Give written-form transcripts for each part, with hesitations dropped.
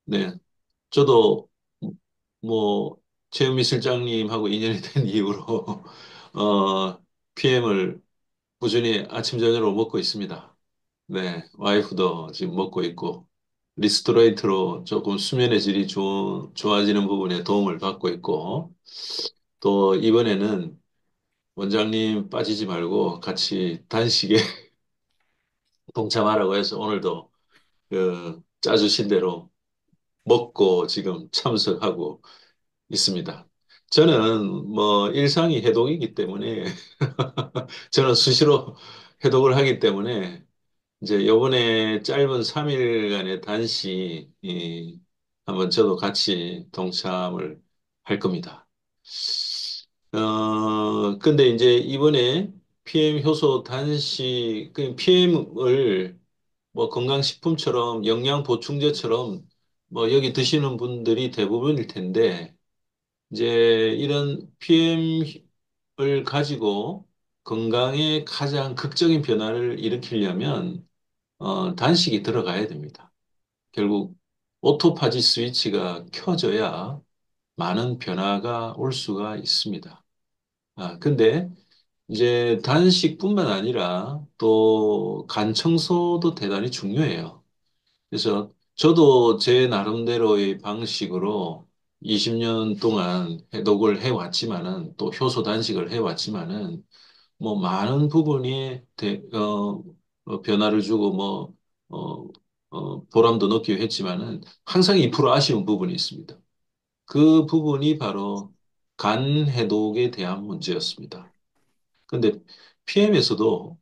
네. 저도 뭐 최은미 실장님하고 인연이 된 이후로 PM을 꾸준히 아침 저녁으로 먹고 있습니다. 네, 와이프도 지금 먹고 있고 리스토레이트로 조금 수면의 질이 좋아지는 부분에 도움을 받고 있고 또 이번에는 원장님 빠지지 말고 같이 단식에 동참하라고 해서 오늘도 그 짜주신 대로 먹고 지금 참석하고 있습니다. 저는 뭐 일상이 해독이기 때문에 저는 수시로 해독을 하기 때문에 이제 요번에 짧은 3일간의 단시 한번 저도 같이 동참을 할 겁니다. 근데 이제 이번에 PM 효소 단시, 그 PM을 뭐 건강식품처럼 영양 보충제처럼 뭐 여기 드시는 분들이 대부분일 텐데 이제 이런 PM을 가지고 건강에 가장 극적인 변화를 일으키려면 단식이 들어가야 됩니다. 결국 오토파지 스위치가 켜져야 많은 변화가 올 수가 있습니다. 근데 이제 단식뿐만 아니라 또 간 청소도 대단히 중요해요. 그래서 저도 제 나름대로의 방식으로 20년 동안 해독을 해왔지만은 또 효소 단식을 해왔지만은 뭐 많은 부분이 변화를 주고 뭐 어, 보람도 느끼고 했지만은 항상 2% 아쉬운 부분이 있습니다. 그 부분이 바로 간 해독에 대한 문제였습니다. 근데 PM에서도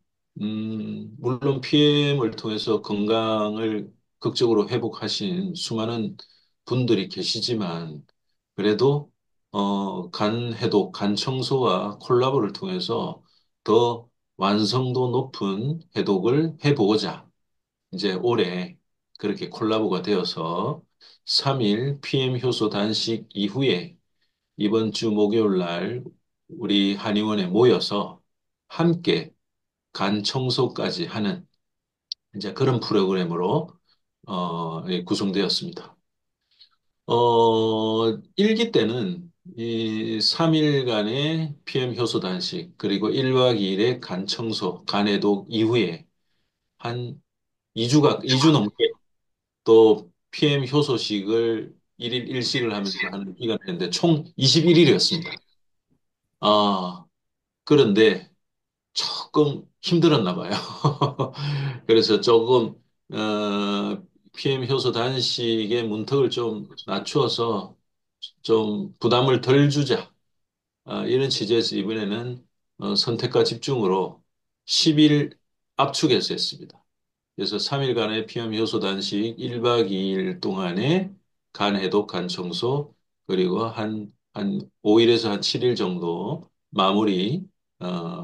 물론 PM을 통해서 건강을 극적으로 회복하신 수많은 분들이 계시지만 그래도 간 해독, 간 청소와 콜라보를 통해서 더 완성도 높은 해독을 해보고자 이제 올해 그렇게 콜라보가 되어서 3일 PM 효소 단식 이후에 이번 주 목요일 날 우리 한의원에 모여서 함께 간 청소까지 하는 이제 그런 프로그램으로 예, 구성되었습니다. 1기 때는 이 3일간의 PM 효소 단식 그리고 1박 2일의 간 청소, 간 해독 이후에 한 2주 넘게 또 PM 효소식을 1일 1식을 하면서 하는 기간이었는데 총 21일이었습니다. 그런데 조금 힘들었나 봐요. 그래서 조금 PM 효소 단식의 문턱을 좀 낮추어서 좀 부담을 덜 주자. 이런 취지에서 이번에는 선택과 집중으로 10일 압축해서 했습니다. 그래서 3일간의 피암 효소 단식 1박 2일 동안의 간 해독, 간 청소, 그리고 한 5일에서 한 7일 정도 마무리,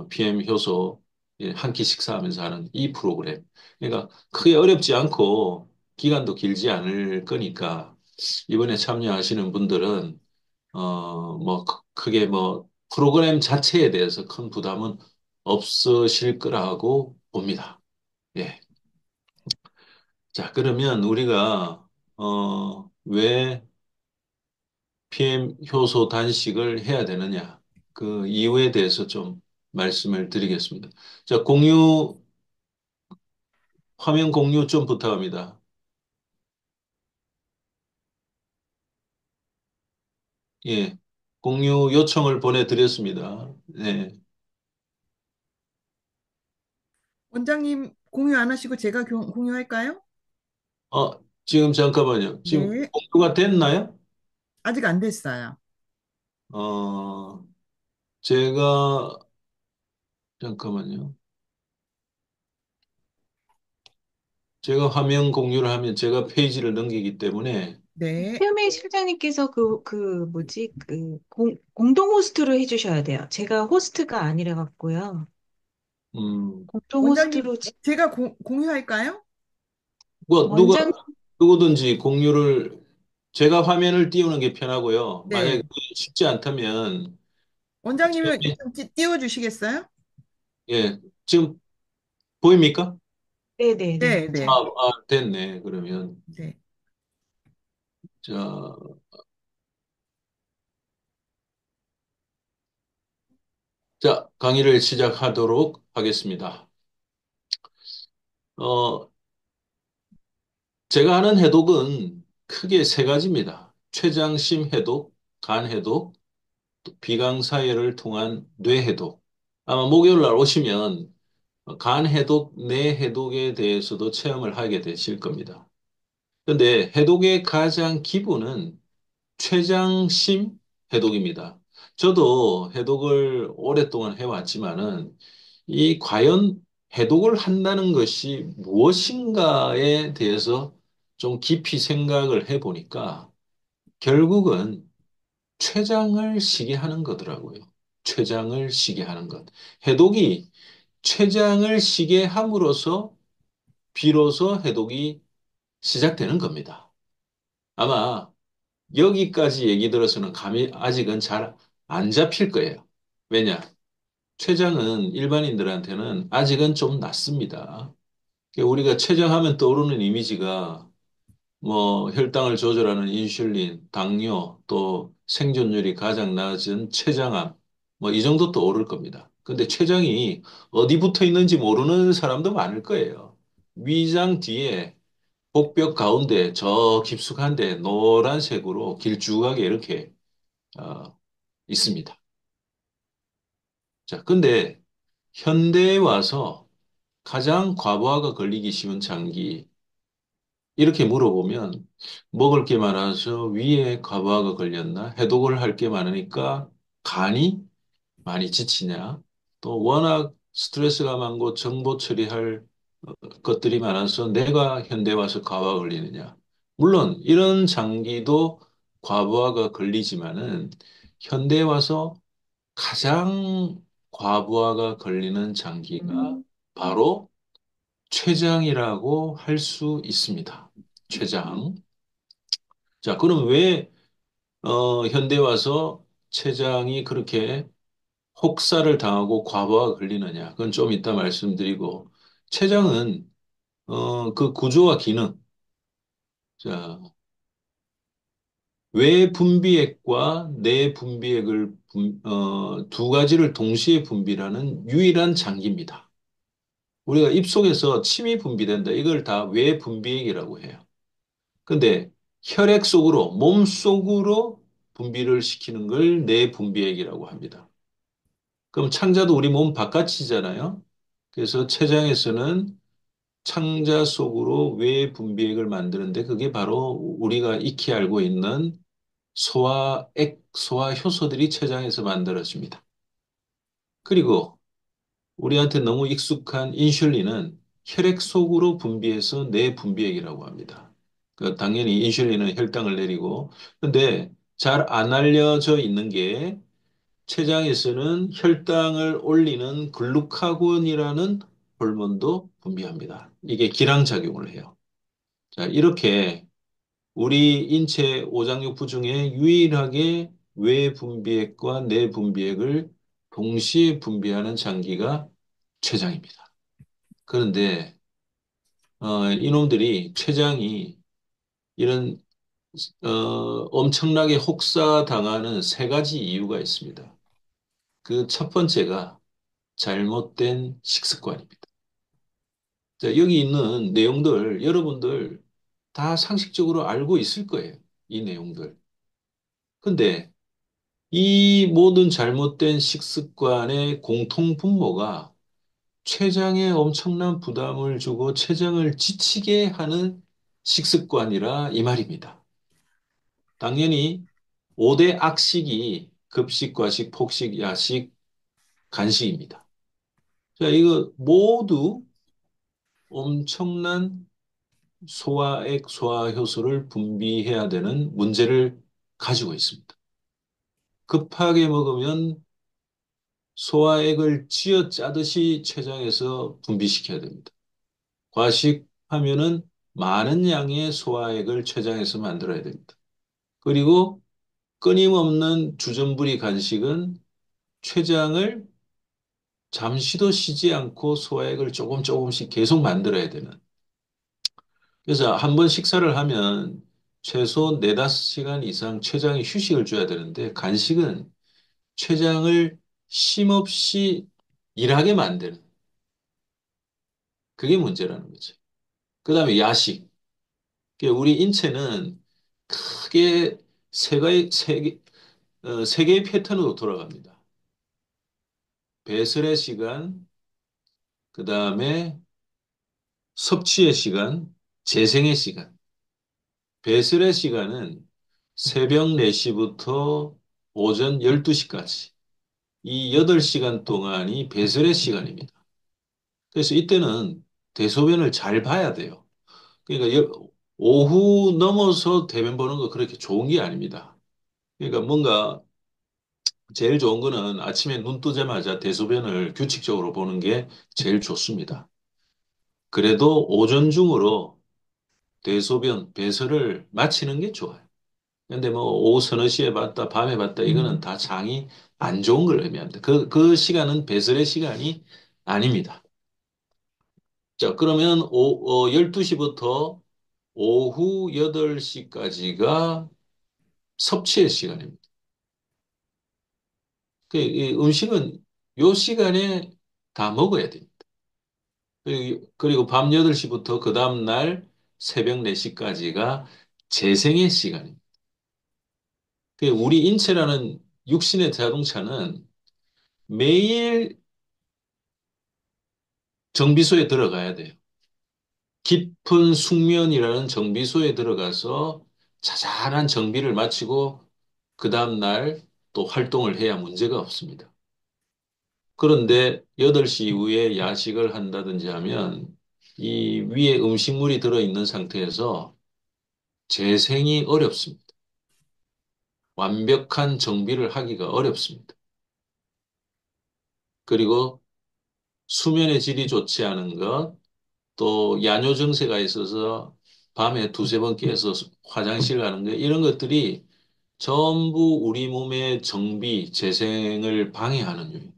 PM 효소 한 끼 식사하면서 하는 이 프로그램. 그러니까 크게 어렵지 않고 기간도 길지 않을 거니까 이번에 참여하시는 분들은, 뭐 크게 뭐 프로그램 자체에 대해서 큰 부담은 없으실 거라고 봅니다. 예. 자, 그러면 우리가, 왜 PM 효소 단식을 해야 되느냐? 그 이유에 대해서 좀 말씀을 드리겠습니다. 자, 화면 공유 좀 부탁합니다. 예. 공유 요청을 보내드렸습니다. 네. 원장님 공유 안 하시고 제가 공유할까요? 지금 잠깐만요. 지금 네, 공유가 됐나요? 아직 안 됐어요. 어, 제가, 잠깐만요. 제가 화면 공유를 하면 제가 페이지를 넘기기 때문에, 네, 태음의 실장님께서 공동 호스트로 해주셔야 돼요. 제가 호스트가 아니라 갖고요. 음, 공동 원장님 호스트로 제가 공유할까요? 뭐, 원장, 누구든지 공유를, 제가 화면을 띄우는 게 편하고요. 만약에 네, 그게 쉽지 않다면, 원장님은 처음에, 좀 띄워주시겠어요? 예, 지금 보입니까? 네네네. 네, 네. 됐네. 그러면 네. 자, 자, 강의를 시작하도록 하겠습니다. 어, 제가 하는 해독은 크게 세 가지입니다. 췌장심 해독, 간 해독, 또 비강사회를 통한 뇌 해독. 아마 목요일 날 오시면 간 해독, 뇌 해독에 대해서도 체험을 하게 되실 겁니다. 근데 해독의 가장 기본은 췌장심 해독입니다. 저도 해독을 오랫동안 해왔지만은 이 과연 해독을 한다는 것이 무엇인가에 대해서 좀 깊이 생각을 해보니까 결국은 췌장을 쉬게 하는 거더라고요. 췌장을 쉬게 하는 것. 해독이 췌장을 쉬게 함으로써 비로소 해독이 시작되는 겁니다. 아마 여기까지 얘기 들어서는 감이 아직은 잘 안 잡힐 거예요. 왜냐? 췌장은 일반인들한테는 아직은 좀 낫습니다. 우리가 췌장하면 떠오르는 이미지가 뭐 혈당을 조절하는 인슐린, 당뇨, 또 생존율이 가장 낮은 췌장암, 뭐 이 정도 떠오를 겁니다. 근데 췌장이 어디 붙어 있는지 모르는 사람도 많을 거예요. 위장 뒤에 복벽 가운데 저 깊숙한데 노란색으로 길쭉하게 이렇게 어, 있습니다. 자, 근데 현대에 와서 가장 과부하가 걸리기 쉬운 장기 이렇게 물어보면 먹을 게 많아서 위에 과부하가 걸렸나? 해독을 할 게 많으니까 간이 많이 지치냐? 또 워낙 스트레스가 많고 정보 처리할 것들이 많아서 내가 현대 와서 과부하 걸리느냐? 물론 이런 장기도 과부하가 걸리지만은 현대 와서 가장 과부하가 걸리는 장기가 바로 췌장이라고 할 수 있습니다. 췌장. 자, 그럼 왜 현대 와서 췌장이 그렇게 혹사를 당하고 과부하가 걸리느냐? 그건 좀 이따 말씀드리고 췌장은 그 구조와 기능, 자, 외분비액과 내분비액을 두 가지를 동시에 분비하는 유일한 장기입니다. 우리가 입속에서 침이 분비된다. 이걸 다 외분비액이라고 해요. 근데 혈액 속으로, 몸 속으로 분비를 시키는 걸 내분비액이라고 합니다. 그럼 창자도 우리 몸 바깥이잖아요. 그래서 췌장에서는 창자 속으로 외분비액을 만드는데 그게 바로 우리가 익히 알고 있는 소화액, 소화효소들이 췌장에서 만들어집니다. 그리고 우리한테 너무 익숙한 인슐린은 혈액 속으로 분비해서 내분비액이라고 합니다. 당연히 인슐린은 혈당을 내리고, 근데 잘 안 알려져 있는 게 췌장에서는 혈당을 올리는 글루카곤이라는 호르몬도 분비합니다. 이게 기량작용을 해요. 자, 이렇게 우리 인체 오장육부 중에 유일하게 외분비액과 내분비액을 동시에 분비하는 장기가 췌장입니다. 그런데 이놈들이 췌장이 이런 엄청나게 혹사당하는 세 가지 이유가 있습니다. 그 첫 번째가 잘못된 식습관입니다. 자, 여기 있는 내용들 여러분들 다 상식적으로 알고 있을 거예요. 이 내용들. 근데 이 모든 잘못된 식습관의 공통 분모가 췌장에 엄청난 부담을 주고 췌장을 지치게 하는 식습관이라 이 말입니다. 당연히 5대 악식이 급식, 과식, 폭식, 야식, 간식입니다. 자, 이거 모두 엄청난 소화액, 소화효소를 분비해야 되는 문제를 가지고 있습니다. 급하게 먹으면 소화액을 쥐어짜듯이 췌장에서 분비시켜야 됩니다. 과식하면은 많은 양의 소화액을 췌장에서 만들어야 됩니다. 그리고 끊임없는 주전부리 간식은 췌장을 잠시도 쉬지 않고 소화액을 조금 조금씩 계속 만들어야 되는. 그래서 한 번 식사를 하면 최소 4~5시간 이상 췌장에 휴식을 줘야 되는데 간식은 췌장을 쉼없이 일하게 만드는 그게 문제라는 거죠. 그다음에 야식. 그러니까 우리 인체는 크게 세 개의 패턴으로 돌아갑니다. 배설의 시간, 그다음에 섭취의 시간, 재생의 시간. 배설의 시간은 새벽 4시부터 오전 12시까지. 이 8시간 동안이 배설의 시간입니다. 그래서 이때는 대소변을 잘 봐야 돼요. 그러니까 오후 넘어서 대변 보는 거 그렇게 좋은 게 아닙니다. 그러니까 뭔가 제일 좋은 거는 아침에 눈 뜨자마자 대소변을 규칙적으로 보는 게 제일 좋습니다. 그래도 오전 중으로 대소변, 배설을 마치는 게 좋아요. 근데 뭐 오후 서너 시에 봤다, 밤에 봤다, 이거는 다 장이 안 좋은 걸 의미합니다. 그 시간은 배설의 시간이 아닙니다. 자, 그러면 12시부터 오후 8시까지가 섭취의 시간입니다. 이 음식은 요 시간에 다 먹어야 됩니다. 그리고 밤 8시부터 그 다음날 새벽 4시까지가 재생의 시간입니다. 우리 인체라는 육신의 자동차는 매일 정비소에 들어가야 돼요. 깊은 숙면이라는 정비소에 들어가서 자잘한 정비를 마치고 그 다음날 또 활동을 해야 문제가 없습니다. 그런데 8시 이후에 야식을 한다든지 하면 이 위에 음식물이 들어있는 상태에서 재생이 어렵습니다. 완벽한 정비를 하기가 어렵습니다. 그리고 수면의 질이 좋지 않은 것, 또 야뇨 증세가 있어서 밤에 두세 번 깨서 화장실 가는 것, 이런 것들이 전부 우리 몸의 정비, 재생을 방해하는 요인.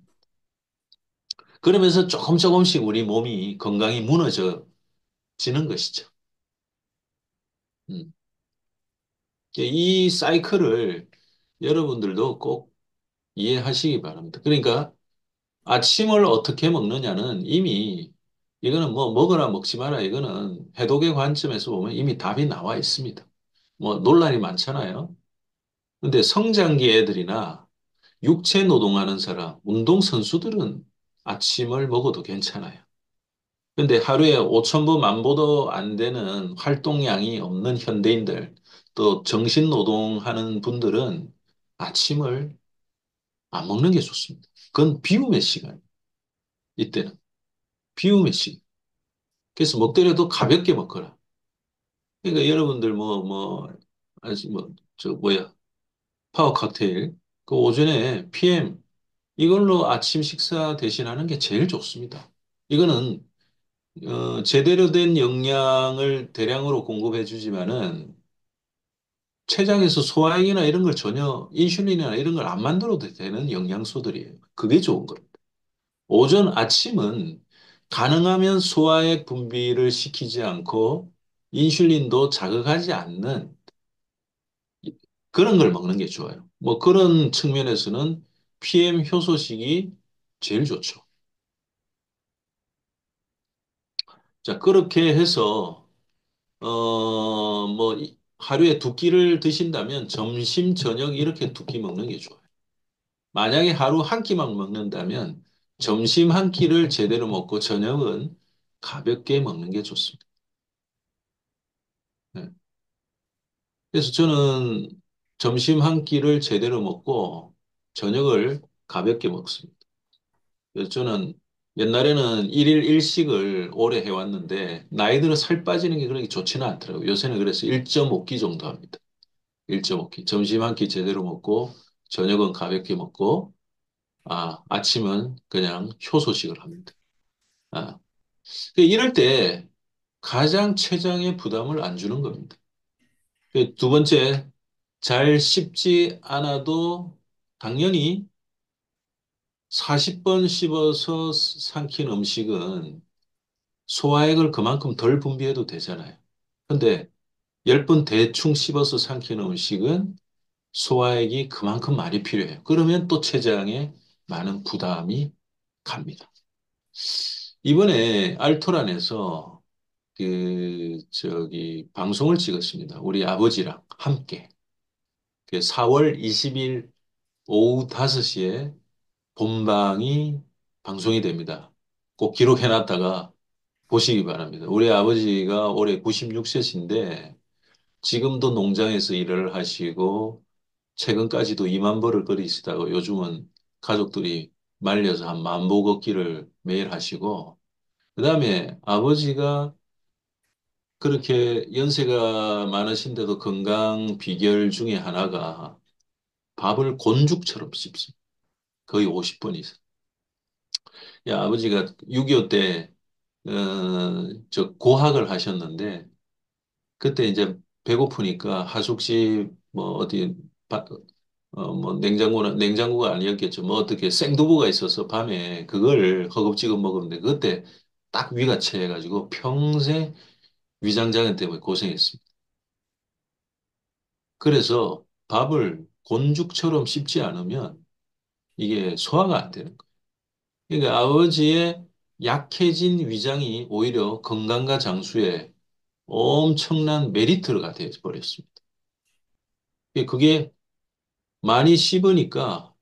그러면서 조금 조금씩 우리 몸이 건강이 무너져지는 것이죠. 음. 이 사이클을 여러분들도 꼭 이해하시기 바랍니다. 그러니까 아침을 어떻게 먹느냐는 이미 이거는 뭐 먹어라 먹지 마라 이거는 해독의 관점에서 보면 이미 답이 나와 있습니다. 뭐 논란이 많잖아요. 근데 성장기 애들이나 육체 노동하는 사람, 운동 선수들은 아침을 먹어도 괜찮아요. 근데 하루에 5천 보, 1만 보도 안 되는 활동량이 없는 현대인들, 또 정신 노동하는 분들은 아침을 안 먹는 게 좋습니다. 그건 비움의 시간. 이때는 비움의 시간. 그래서 먹더라도 가볍게 먹거라. 그러니까 여러분들 아직 파워 칵테일. 그 오전에 PM 이걸로 아침 식사 대신하는 게 제일 좋습니다. 이거는 제대로 된 영양을 대량으로 공급해 주지만은 췌장에서 소화액이나 이런 걸 전혀 인슐린이나 이런 걸 안 만들어도 되는 영양소들이에요. 그게 좋은 겁니다. 오전 아침은 가능하면 소화액 분비를 시키지 않고 인슐린도 자극하지 않는 그런 걸 먹는 게 좋아요. 뭐 그런 측면에서는 PM 효소식이 제일 좋죠. 자, 그렇게 해서 하루에 2끼를 드신다면 점심, 저녁 이렇게 2끼 먹는 게 좋아요. 만약에 하루 한 끼만 먹는다면 점심 한 끼를 제대로 먹고 저녁은 가볍게 먹는 게 좋습니다. 네. 그래서 저는 점심 한 끼를 제대로 먹고 저녁을 가볍게 먹습니다. 그래서 저는 옛날에는 일일 일식을 오래 해왔는데 나이 들어 살 빠지는 게 그렇게 좋지는 않더라고요. 요새는 그래서 1.5끼 정도 합니다. 1.5끼. 점심 한 끼 제대로 먹고 저녁은 가볍게 먹고 아침은 그냥 효소식을 합니다. 아, 이럴 때 가장 췌장에 부담을 안 주는 겁니다. 두 번째, 잘 씹지 않아도 당연히 40번 씹어서 삼킨 음식은 소화액을 그만큼 덜 분비해도 되잖아요. 근데 10번 대충 씹어서 삼키는 음식은 소화액이 그만큼 많이 필요해요. 그러면 또 췌장에 많은 부담이 갑니다. 이번에 알토란에서 방송을 찍었습니다. 우리 아버지랑 함께. 4월 20일 오후 5시에 본방이 방송이 됩니다. 꼭 기록해놨다가 보시기 바랍니다. 우리 아버지가 올해 96세신데 지금도 농장에서 일을 하시고 최근까지도 2만 보를 거리시다가 요즘은 가족들이 말려서 한 10,000보 걷기를 매일 하시고 그다음에 아버지가 그렇게 연세가 많으신데도 건강 비결 중에 하나가 밥을 곤죽처럼 씹습니다. 거의 50번 이상. 야, 아버지가 6.25 때, 고학을 하셨는데, 그때 이제 배고프니까 하숙집, 뭐, 어디, 뭐, 냉장고가 아니었겠죠. 뭐, 어떻게 생두부가 있어서 밤에 그걸 허겁지겁 먹었는데, 그때 딱 위가 체해가지고 평생 위장장애 때문에 고생했습니다. 그래서 밥을 곤죽처럼 씹지 않으면 이게 소화가 안 되는 거예요. 그러니까 아버지의 약해진 위장이 오히려 건강과 장수에 엄청난 메리트가 되어 버렸습니다. 그게 많이 씹으니까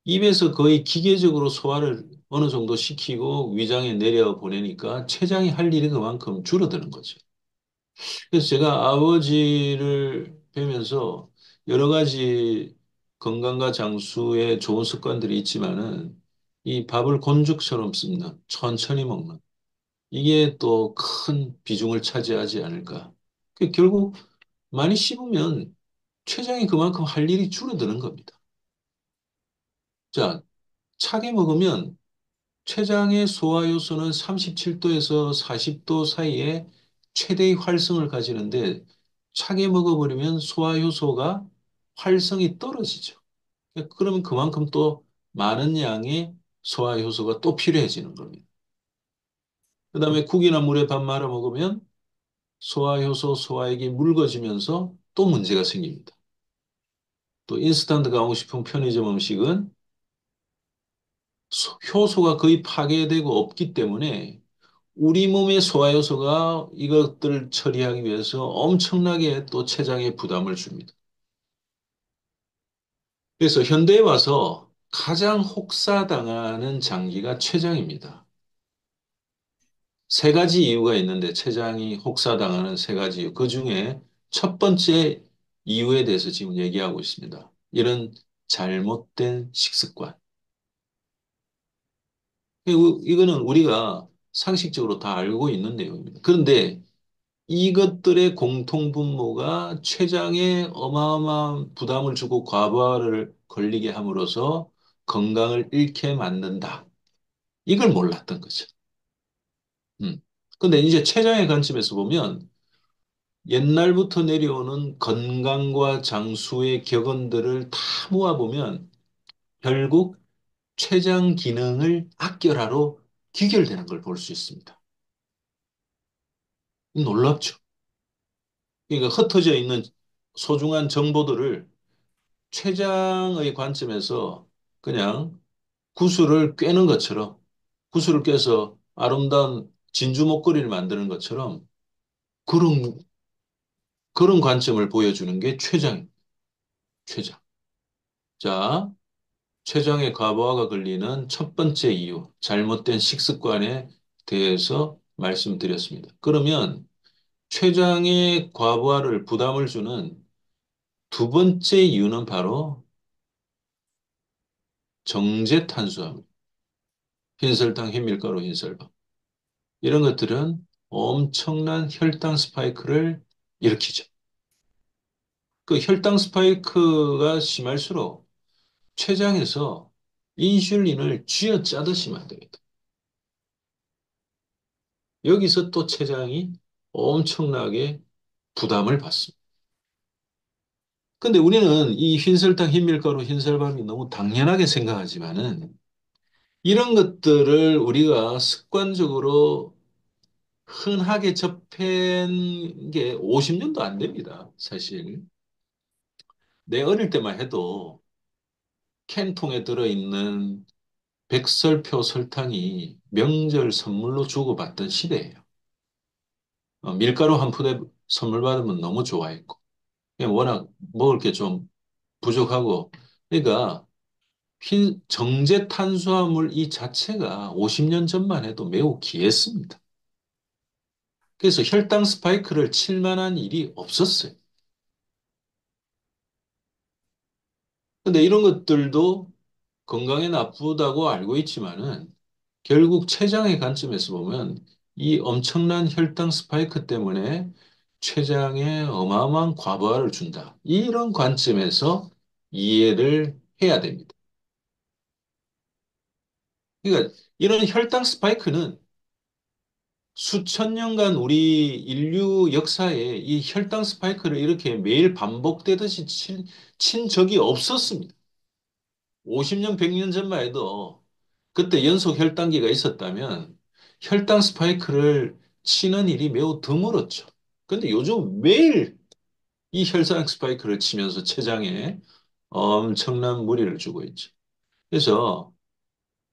입에서 거의 기계적으로 소화를 어느 정도 시키고 위장에 내려 보내니까 췌장이 할 일이 그만큼 줄어드는 거죠. 그래서 제가 아버지를 뵈면서 여러 가지 건강과 장수에 좋은 습관들이 있지만은 이 밥을 곤죽처럼 씹는, 천천히 먹는, 이게 또 큰 비중을 차지하지 않을까. 결국 많이 씹으면 췌장이 그만큼 할 일이 줄어드는 겁니다. 자, 차게 먹으면 췌장의 소화 요소는 37도에서 40도 사이에 최대의 활성을 가지는데 차게 먹어버리면 소화 요소가 활성이 떨어지죠. 그러면 그만큼 또 많은 양의 소화 요소가 또 필요해지는 겁니다. 그다음에 국이나 물에 밥 말아 먹으면 소화 효소, 소화액이 묽어지면서 또 문제가 생깁니다. 또 인스턴트 가공식품 편의점 음식은 효소가 거의 파괴되고 없기 때문에 우리 몸의 소화효소가 이것들을 처리하기 위해서 엄청나게 또 췌장에 부담을 줍니다. 그래서 현대에 와서 가장 혹사당하는 장기가 췌장입니다. 세 가지 이유가 있는데 췌장이 혹사당하는 세 가지 이유. 그 중에 첫 번째 이유에 대해서 지금 얘기하고 있습니다. 이런 잘못된 식습관. 이거는 우리가 상식적으로 다 알고 있는 내용입니다. 그런데 이것들의 공통분모가 췌장에 어마어마한 부담을 주고 과부하를 걸리게 함으로써 건강을 잃게 만든다. 이걸 몰랐던 거죠. 음. 근데 이제 췌장의 관점에서 보면 옛날부터 내려오는 건강과 장수의 격언들을 다 모아보면 결국 췌장 기능을 악결하로 귀결되는 걸 볼 수 있습니다. 놀랍죠? 그러니까 흩어져 있는 소중한 정보들을 췌장의 관점에서 그냥 구슬을 꿰는 것처럼 구슬을 꿰서 아름다운 진주 목걸이를 만드는 것처럼 그런 그런 관점을 보여주는 게 췌장입니다. 췌장. 자, 췌장의 과부하가 걸리는 첫 번째 이유, 잘못된 식습관에 대해서 말씀드렸습니다. 그러면 췌장의 과부하를 부담을 주는 두 번째 이유는 바로 정제 탄수화물, 흰설탕, 흰밀가루, 흰쌀밥. 이런 것들은 엄청난 혈당 스파이크를 일으키죠. 그 혈당 스파이크가 심할수록 췌장에서 인슐린을 쥐어짜듯이 만듭니다. 여기서 또 췌장이 엄청나게 부담을 받습니다. 근데 우리는 이 흰설탕, 흰밀가루, 흰쌀밥이 너무 당연하게 생각하지만은 이런 것들을 우리가 습관적으로 흔하게 접한 게 50년도 안 됩니다, 사실. 내 어릴 때만 해도 캔통에 들어있는 백설표 설탕이 명절 선물로 주고받던 시대예요. 밀가루 한 푸대 선물 받으면 너무 좋아했고, 그냥 워낙 먹을 게 좀 부족하고, 그러니까 정제 탄수화물 이 자체가 50년 전만 해도 매우 귀했습니다. 그래서 혈당 스파이크를 칠 만한 일이 없었어요. 근데 이런 것들도 건강에 나쁘다고 알고 있지만은 결국 췌장의 관점에서 보면 이 엄청난 혈당 스파이크 때문에 췌장에 어마어마한 과부하를 준다. 이런 관점에서 이해를 해야 됩니다. 그러니까 이런 혈당 스파이크는 수천 년간 우리 인류 역사에 이 혈당 스파이크를 이렇게 매일 반복되듯이 친 적이 없었습니다. 50년, 100년 전만 해도 그때 연속 혈당기가 있었다면 혈당 스파이크를 치는 일이 매우 드물었죠. 근데 요즘 매일 이 혈당 스파이크를 치면서 췌장에 엄청난 무리를 주고 있죠. 그래서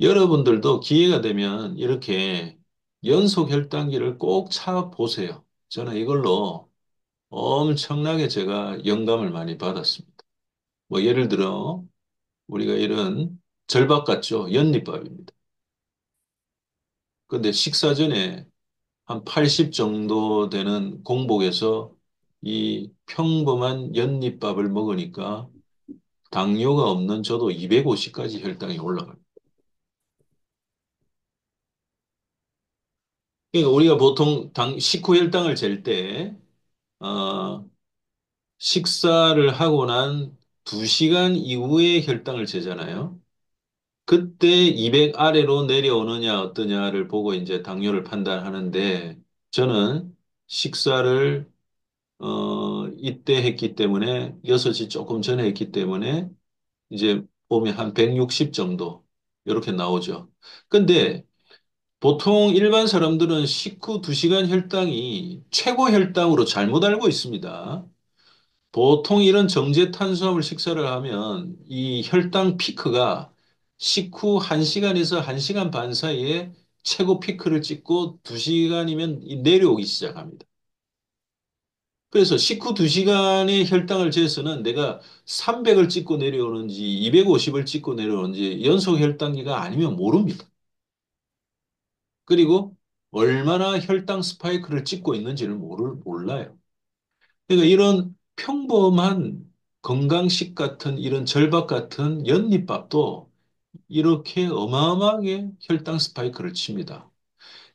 여러분들도 기회가 되면 이렇게 연속 혈당기를 꼭 차 보세요. 저는 이걸로 엄청나게 제가 영감을 많이 받았습니다. 뭐 예를 들어 우리가 이런 절밥 같죠? 연잎밥입니다. 근데 식사 전에 한 80 정도 되는 공복에서 이 평범한 연잎밥을 먹으니까 당뇨가 없는 저도 250까지 혈당이 올라가요. 그러니까 우리가 보통 식후 혈당을 잴 때, 어, 식사를 하고 난 2시간 이후에 혈당을 재잖아요. 그때 200 아래로 내려오느냐 어떠냐를 보고 이제 당뇨를 판단하는데 저는 식사를 이때 했기 때문에 6시 조금 전에 했기 때문에 이제 보면 한 160 정도 이렇게 나오죠. 근데 보통 일반 사람들은 식후 2시간 혈당이 최고 혈당으로 잘못 알고 있습니다. 보통 이런 정제 탄수화물 식사를 하면 이 혈당 피크가 식후 1시간에서 1시간 반 사이에 최고 피크를 찍고 2시간이면 내려오기 시작합니다. 그래서 식후 2시간의 혈당을 재서는 내가 300을 찍고 내려오는지 250을 찍고 내려오는지 연속 혈당기가 아니면 모릅니다. 그리고 얼마나 혈당 스파이크를 찍고 있는지를 몰라요. 그러니까 이런 평범한 건강식 같은 이런 절밥 같은 연잎밥도 이렇게 어마어마하게 혈당 스파이크를 칩니다.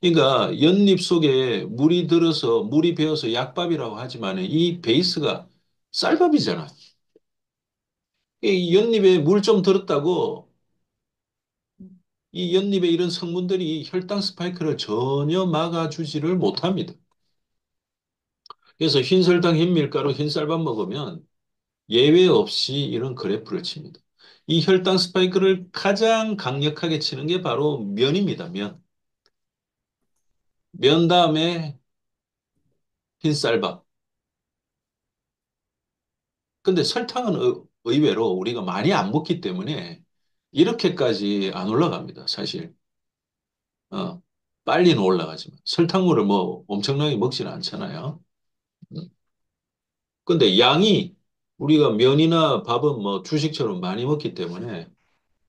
그러니까 연잎 속에 물이 들어서 물이 배어서 약밥이라고 하지만 이 베이스가 쌀밥이잖아요. 이 연잎에 물 좀 들었다고 이 연잎의 이런 성분들이 혈당 스파이크를 전혀 막아주지를 못합니다. 그래서 흰설탕, 흰밀가루, 흰쌀밥 먹으면 예외 없이 이런 그래프를 칩니다. 이 혈당 스파이크를 가장 강력하게 치는 게 바로 면입니다. 면. 면 다음에 흰쌀밥. 근데 설탕은 의외로 우리가 많이 안 먹기 때문에 이렇게까지 안 올라갑니다. 사실. 어, 빨리는 올라가지만. 설탕물을 뭐 엄청나게 먹지는 않잖아요. 음. 근데 양이 우리가 면이나 밥은 뭐 주식처럼 많이 먹기 때문에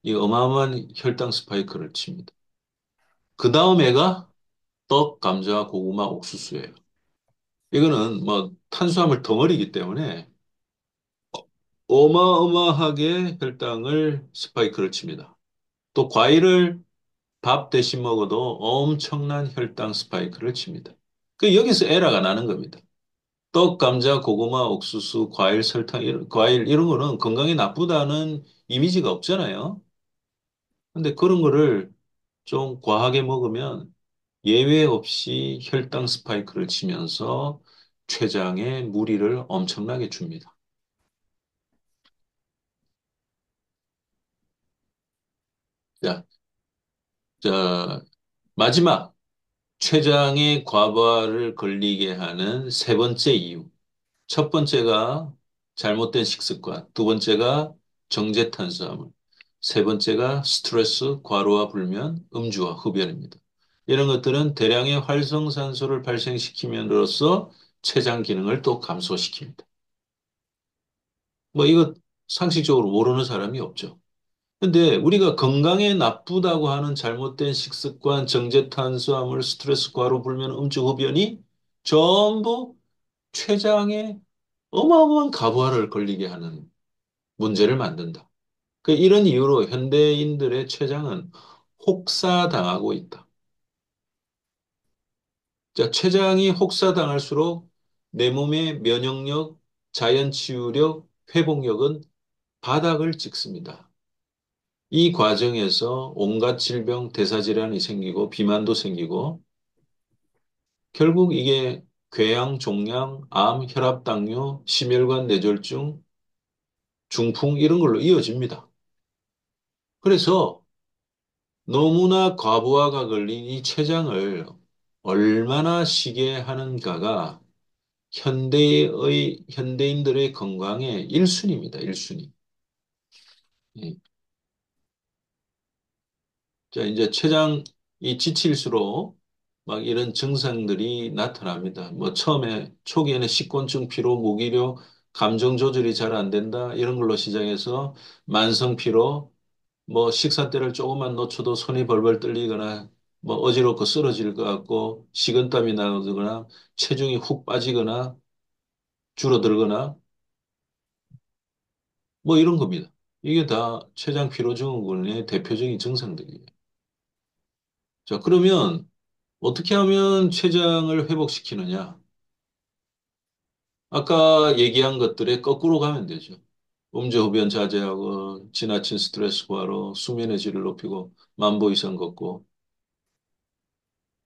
이 어마어마한 혈당 스파이크를 칩니다. 그 다음 애가 떡, 감자, 고구마, 옥수수예요. 이거는 뭐 탄수화물 덩어리이기 때문에 어마어마하게 혈당을 스파이크를 칩니다. 또 과일을 밥 대신 먹어도 엄청난 혈당 스파이크를 칩니다. 그 여기서 에러가 나는 겁니다. 떡, 감자, 고구마, 옥수수, 과일, 설탕, 과일 이런 거는 건강에 나쁘다는 이미지가 없잖아요. 근데 그런 거를 좀 과하게 먹으면 예외 없이 혈당 스파이크를 치면서 췌장에 무리를 엄청나게 줍니다. 자, 자, 마지막. 췌장의 과부하를 걸리게 하는 세 번째 이유. 첫 번째가 잘못된 식습관, 두 번째가 정제탄수화물, 세 번째가 스트레스, 과로와 불면, 음주와 흡연입니다. 이런 것들은 대량의 활성산소를 발생시킴으로써 췌장 기능을 또 감소시킵니다. 뭐 이거 상식적으로 모르는 사람이 없죠. 근데 우리가 건강에 나쁘다고 하는 잘못된 식습관, 정제탄수화물, 스트레스, 과로, 불면, 음주, 흡연이 전부 췌장에 어마어마한 가부하를 걸리게 하는 문제를 만든다. 이런 이유로 현대인들의 췌장은 혹사당하고 있다. 자, 췌장이 혹사당할수록 내 몸의 면역력, 자연치유력, 회복력은 바닥을 찍습니다. 이 과정에서 온갖 질병, 대사질환이 생기고 비만도 생기고 결국 이게 궤양, 종양, 암, 혈압당뇨, 심혈관 뇌졸중, 중풍 이런 걸로 이어집니다. 그래서 너무나 과부하가 걸린 이 췌장을 얼마나 쉬게 하는가가 현대인들의 건강의 1순위입니다. 1순위. 자, 이제 췌장이 지칠수록 막 이런 증상들이 나타납니다. 뭐 처음에 초기에는 식곤증, 피로, 무기력, 감정 조절이 잘 안 된다 이런 걸로 시작해서 만성 피로, 뭐 식사 때를 조금만 놓쳐도 손이 벌벌 떨리거나 뭐 어지럽고 쓰러질 것 같고 식은땀이 나거나 체중이 훅 빠지거나 줄어들거나 뭐 이런 겁니다. 이게 다 췌장 피로 증후군의 대표적인 증상들이에요. 자, 그러면 어떻게 하면 췌장을 회복시키느냐? 아까 얘기한 것들에 거꾸로 가면 되죠. 음주 흡연 자제하고 지나친 스트레스 과로 수면의 질을 높이고 만보 이상 걷고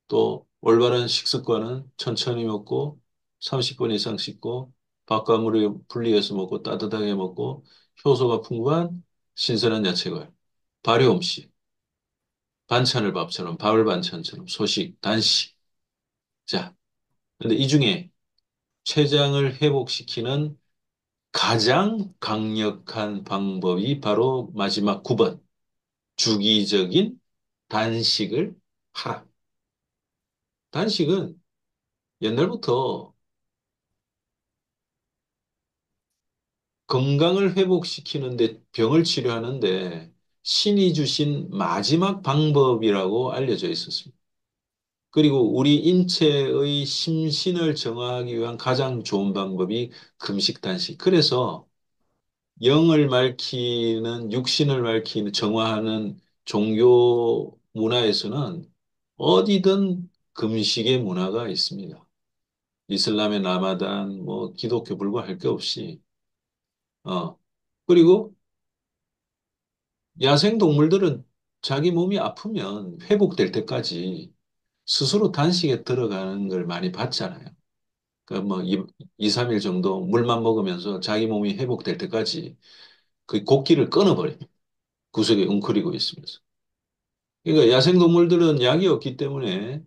또 올바른 식습관은 천천히 먹고 30분 이상 씻고 바깥물을 분리해서 먹고 따뜻하게 먹고 효소가 풍부한 신선한 야채걸, 발효 음식, 반찬을 밥처럼 밥을 반찬처럼 소식, 단식. 자, 근데 이 중에 췌장을 회복시키는 가장 강력한 방법이 바로 마지막 9번. 주기적인 단식을 하라. 단식은 옛날부터 건강을 회복시키는데 병을 치료하는데 신이 주신 마지막 방법이라고 알려져 있었습니다. 그리고 우리 인체의 심신을 정화하기 위한 가장 좋은 방법이 금식 단식. 그래서 영을 밝히는, 육신을 밝히는, 정화하는 종교 문화에서는 어디든 금식의 문화가 있습니다. 이슬람의 라마단, 뭐, 기독교 불과 할 게 없이, 어. 그리고 야생 동물들은 자기 몸이 아프면 회복될 때까지 스스로 단식에 들어가는 걸 많이 봤잖아요. 그러니까 뭐, 2, 3일 정도 물만 먹으면서 자기 몸이 회복될 때까지 그 곡기를 끊어버려요. 구석에 웅크리고 있으면서. 그러니까 야생동물들은 약이 없기 때문에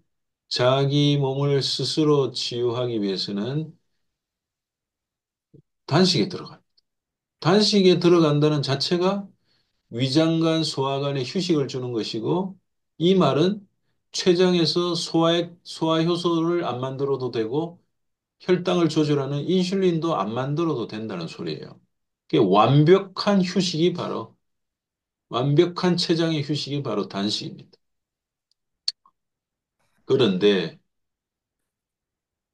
자기 몸을 스스로 치유하기 위해서는 단식에 들어가요. 단식에 들어간다는 자체가 위장관, 소화관에 휴식을 주는 것이고 이 말은 췌장에서 소화 효소를 안 만들어도 되고 혈당을 조절하는 인슐린도 안 만들어도 된다는 소리예요. 그게 완벽한 휴식이 바로 완벽한 췌장의 휴식이 바로 단식입니다. 그런데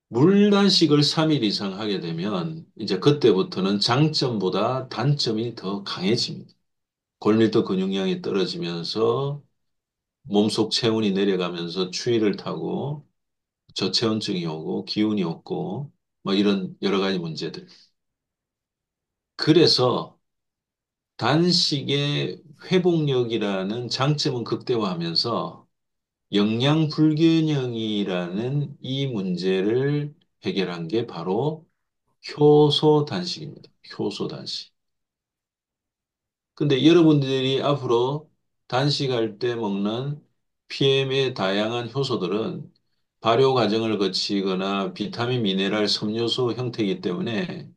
물단식을 3일 이상 하게 되면 이제 그때부터는 장점보다 단점이 더 강해집니다. 골밀도 근육량이 떨어지면서 몸속 체온이 내려가면서 추위를 타고 저체온증이 오고 기운이 없고 뭐 이런 여러 가지 문제들. 그래서 단식의 회복력이라는 장점은 극대화하면서 영양 불균형이라는 이 문제를 해결한 게 바로 효소 단식입니다. 효소 단식. 근데 여러분들이 앞으로 단식할 때 먹는 PM의 다양한 효소들은 발효 과정을 거치거나 비타민, 미네랄, 섬유소 형태이기 때문에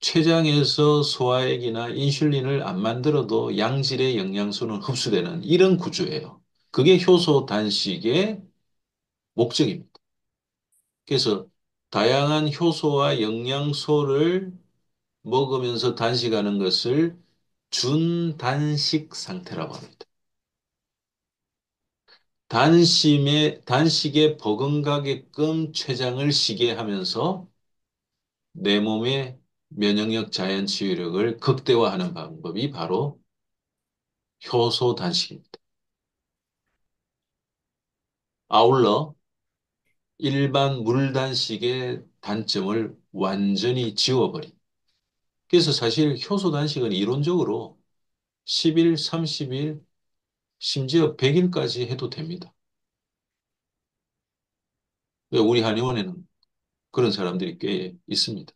췌장에서 소화액이나 인슐린을 안 만들어도 양질의 영양소는 흡수되는 이런 구조예요. 그게 효소 단식의 목적입니다. 그래서 다양한 효소와 영양소를 먹으면서 단식하는 것을 준단식 상태라고 합니다. 단식에 버금가게끔 췌장을 쉬게 하면서 내 몸의 면역력 자연 치유력을 극대화하는 방법이 바로 효소 단식입니다. 아울러 일반 물 단식의 단점을 완전히 지워버린. 그래서 사실 효소 단식은 이론적으로 10일, 30일, 심지어 100일까지 해도 됩니다. 우리 한의원에는 그런 사람들이 꽤 있습니다.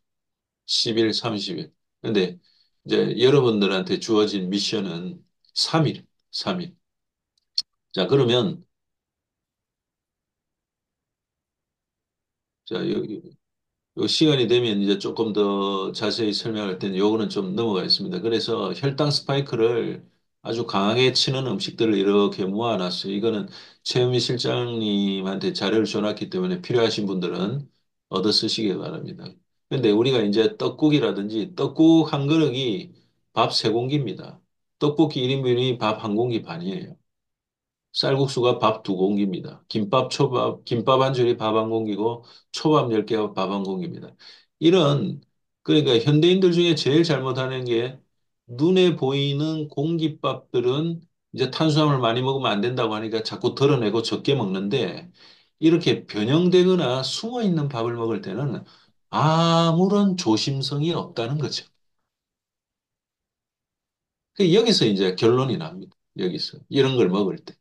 10일, 30일. 근데 이제 여러분들한테 주어진 미션은 3일, 3일. 자, 그러면 자, 요 시간이 되면 이제 조금 더 자세히 설명할 텐데 요거는 좀 넘어가겠습니다. 그래서 혈당 스파이크를 아주 강하게 치는 음식들을 이렇게 모아놨어요. 이거는 최은미 실장님한테 자료를 줘놨기 때문에 필요하신 분들은 얻어 쓰시기 바랍니다. 근데 우리가 이제 떡국이라든지 떡국 한 그릇이 밥 세 공기입니다. 떡볶이 1인분이 밥 한 공기 반이에요. 쌀국수가 밥 두 공기입니다. 김밥 한 줄이 밥 한 공기고 초밥 10개가 밥 한 공기입니다. 이런, 그러니까 현대인들 중에 제일 잘못하는 게 눈에 보이는 공깃밥들은 이제 탄수화물 많이 먹으면 안 된다고 하니까 자꾸 덜어내고 적게 먹는데 이렇게 변형되거나 숨어 있는 밥을 먹을 때는 아무런 조심성이 없다는 거죠. 여기서 이제 결론이 납니다. 여기서. 이런 걸 먹을 때.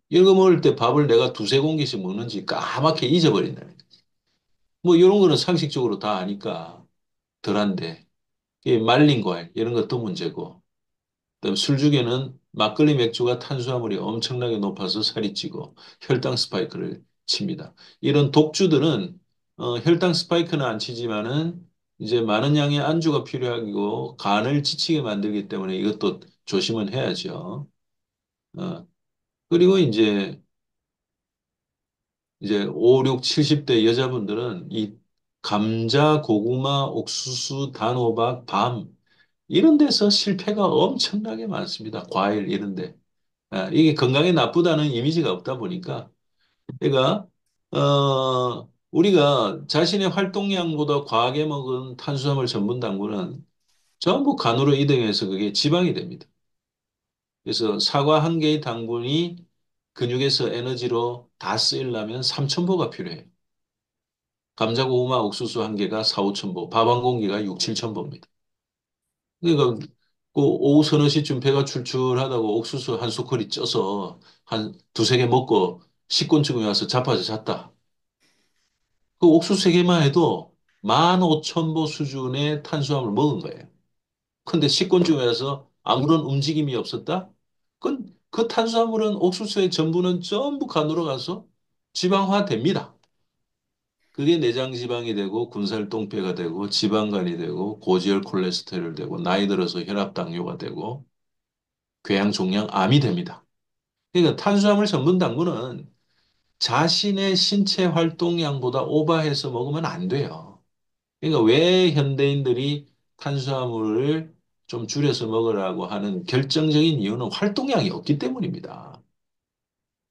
이런 거 먹을 때 밥을 내가 두세 공기씩 먹는지 까맣게 잊어버린다는 거지. 뭐 이런 거는 상식적으로 다 아니까 덜한데 이 말린 과일 이런 것도 문제고 그다음 술죽에는 막걸리 맥주가 탄수화물이 엄청나게 높아서 살이 찌고 혈당 스파이크를 칩니다. 이런 독주들은 혈당 스파이크는 안 치지만은 이제 많은 양의 안주가 필요하고 간을 지치게 만들기 때문에 이것도 조심은 해야죠. 어, 그리고 이제 5, 6, 70대 여자분들은 이 감자, 고구마, 옥수수, 단호박, 밤 이런 데서 실패가 엄청나게 많습니다. 과일 이런 데. 이게 건강에 나쁘다는 이미지가 없다 보니까 그러니까 우리가 자신의 활동량보다 과하게 먹은 탄수화물 전분 당분은 전부 간으로 이동해서 그게 지방이 됩니다. 그래서 사과 한 개의 당분이 근육에서 에너지로 다 쓰이려면 3,000보가 필요해요. 감자고구마 옥수수 한 개가 4, 5천 보, 밥 한 공기가 6, 7천 보입니다. 그러니까 그 오후 서너 시쯤 배가 출출하다고 옥수수 한 소쿠리 쪄서 한 두세 개 먹고 식곤증이 와서 자빠져 잤다. 그 옥수수 세 개만 해도 15,000보 수준의 탄수화물 먹은 거예요. 근데 식곤증이 와서 아무런 움직임이 없었다? 그 탄수화물은 옥수수의 전부는 전부 간으로 가서 지방화 됩니다. 그게 내장 지방이 되고 군살동패가 되고 지방간이 되고 고지혈 콜레스테롤 되고 나이 들어서 혈압 당뇨가 되고 궤양 종양 암이 됩니다. 그러니까 탄수화물 전분 당분은 자신의 신체 활동량보다 오버해서 먹으면 안 돼요. 그러니까 왜 현대인들이 탄수화물을 좀 줄여서 먹으라고 하는 결정적인 이유는 활동량이 없기 때문입니다.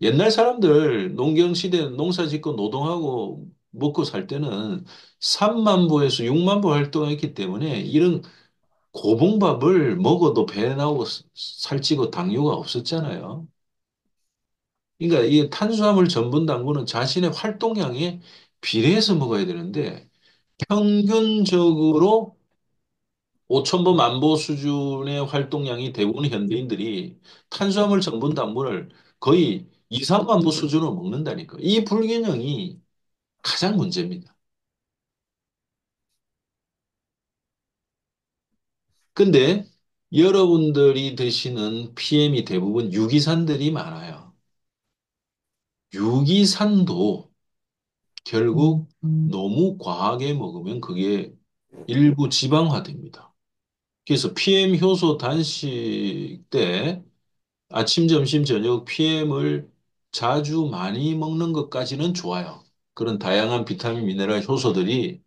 옛날 사람들 농경시대 농사 짓고 노동하고 먹고 살 때는 3만 보에서 6만 보 활동했기 때문에 이런 고봉밥을 먹어도 배 나오고 살찌고 당뇨가 없었잖아요. 그러니까 이 탄수화물 전분 당분은 자신의 활동량에 비례해서 먹어야 되는데 평균적으로 5천보 만보 수준의 활동량이 대부분 현대인들이 탄수화물 전분 당분을 거의 2, 3만 보 수준으로 먹는다니까. 이 불균형이 가장 문제입니다. 근데 여러분들이 드시는 PM이 대부분 유기산들이 많아요. 유기산도 결국 너무 과하게 먹으면 그게 일부 지방화됩니다. 그래서 PM 효소 단식 때 아침, 점심, 저녁 PM을 자주 많이 먹는 것까지는 좋아요. 그런 다양한 비타민, 미네랄, 효소들이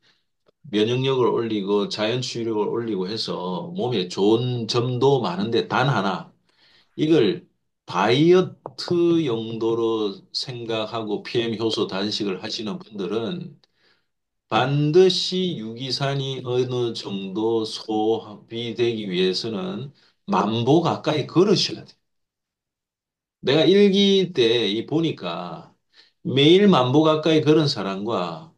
면역력을 올리고 자연 치유력을 올리고 해서 몸에 좋은 점도 많은데 단 하나, 이걸 다이어트 용도로 생각하고 PM 효소 단식을 하시는 분들은 반드시 유기산이 어느 정도 소비되기 위해서는 만보 가까이 걸으셔야 돼요. 내가 일기 때 이 보니까 매일 만보 가까이 걸은 사람과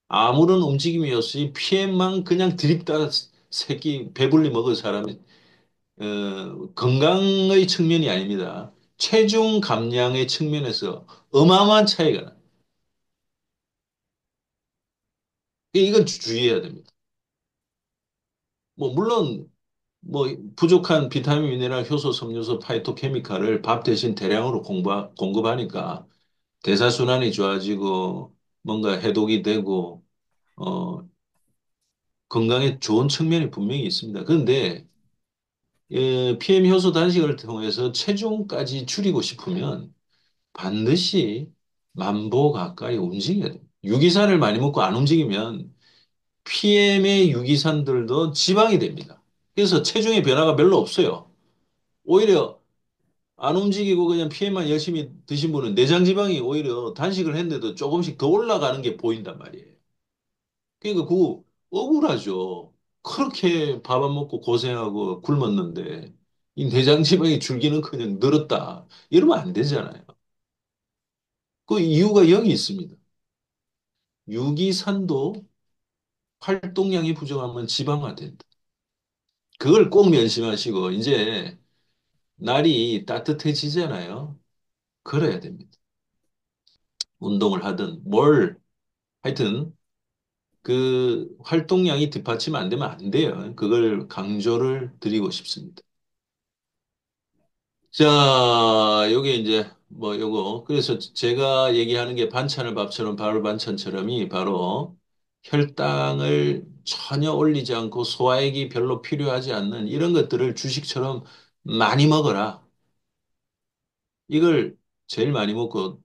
아무런 움직임이 없이 피해만 그냥 들이따라 새끼 배불리 먹은 사람이 건강의 측면이 아닙니다. 체중 감량의 측면에서 어마어마한 차이가 나요. 이건 주의해야 됩니다. 뭐 물론 뭐 부족한 비타민, 미네랄, 효소, 섬유소, 파이토케미칼을 밥 대신 대량으로 공급하니까 대사순환이 좋아지고 뭔가 해독이 되고 어, 건강에 좋은 측면이 분명히 있습니다. 그런데 PM 효소 단식을 통해서 체중까지 줄이고 싶으면 반드시 만보 가까이 움직여야 돼요. 유기산을 많이 먹고 안 움직이면 PM의 유기산들도 지방이 됩니다. 그래서 체중의 변화가 별로 없어요. 오히려 안 움직이고 그냥 PM만 열심히 드신 분은 내장 지방이 오히려 단식을 했는데도 조금씩 더 올라가는 게 보인단 말이에요. 그러니까 그거 억울하죠. 그렇게 밥 안 먹고 고생하고 굶었는데 이 내장 지방이 줄기는커녕 늘었다. 이러면 안 되잖아요. 그 이유가 여기 있습니다. 유기산도 활동량이 부족하면 지방화된다. 그걸 꼭 명심하시고 이제 날이 따뜻해지잖아요. 걸어야 됩니다. 운동을 하든 뭘 하여튼 그 활동량이 뒷받침 안 되면 안 돼요. 그걸 강조를 드리고 싶습니다. 자, 요게 이제 뭐 요거. 그래서 제가 얘기하는 게 반찬을 밥처럼 바로 반찬처럼이 바로 혈당을 전혀 올리지 않고 소화액이 별로 필요하지 않는 이런 것들을 주식처럼 많이 먹어라. 이걸 제일 많이 먹고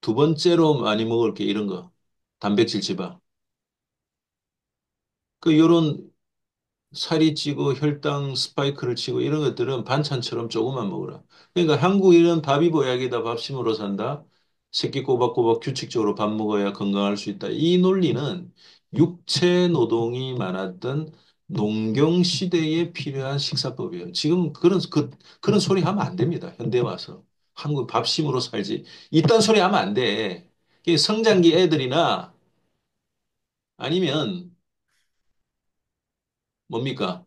두 번째로 많이 먹을 게 이런 거. 단백질 지방. 그 요런 살이 찌고 혈당 스파이크를 치고 이런 것들은 반찬처럼 조금만 먹으라. 그러니까 한국인은 밥이 보약이다, 밥심으로 산다. 새끼 꼬박꼬박 규칙적으로 밥 먹어야 건강할 수 있다. 이 논리는 육체 노동이 많았던 농경 시대에 필요한 식사법이에요. 지금 그런 소리 하면 안 됩니다. 현대 와서. 한국 밥심으로 살지. 이딴 소리 하면 안 돼. 이게 성장기 애들이나 아니면 뭡니까?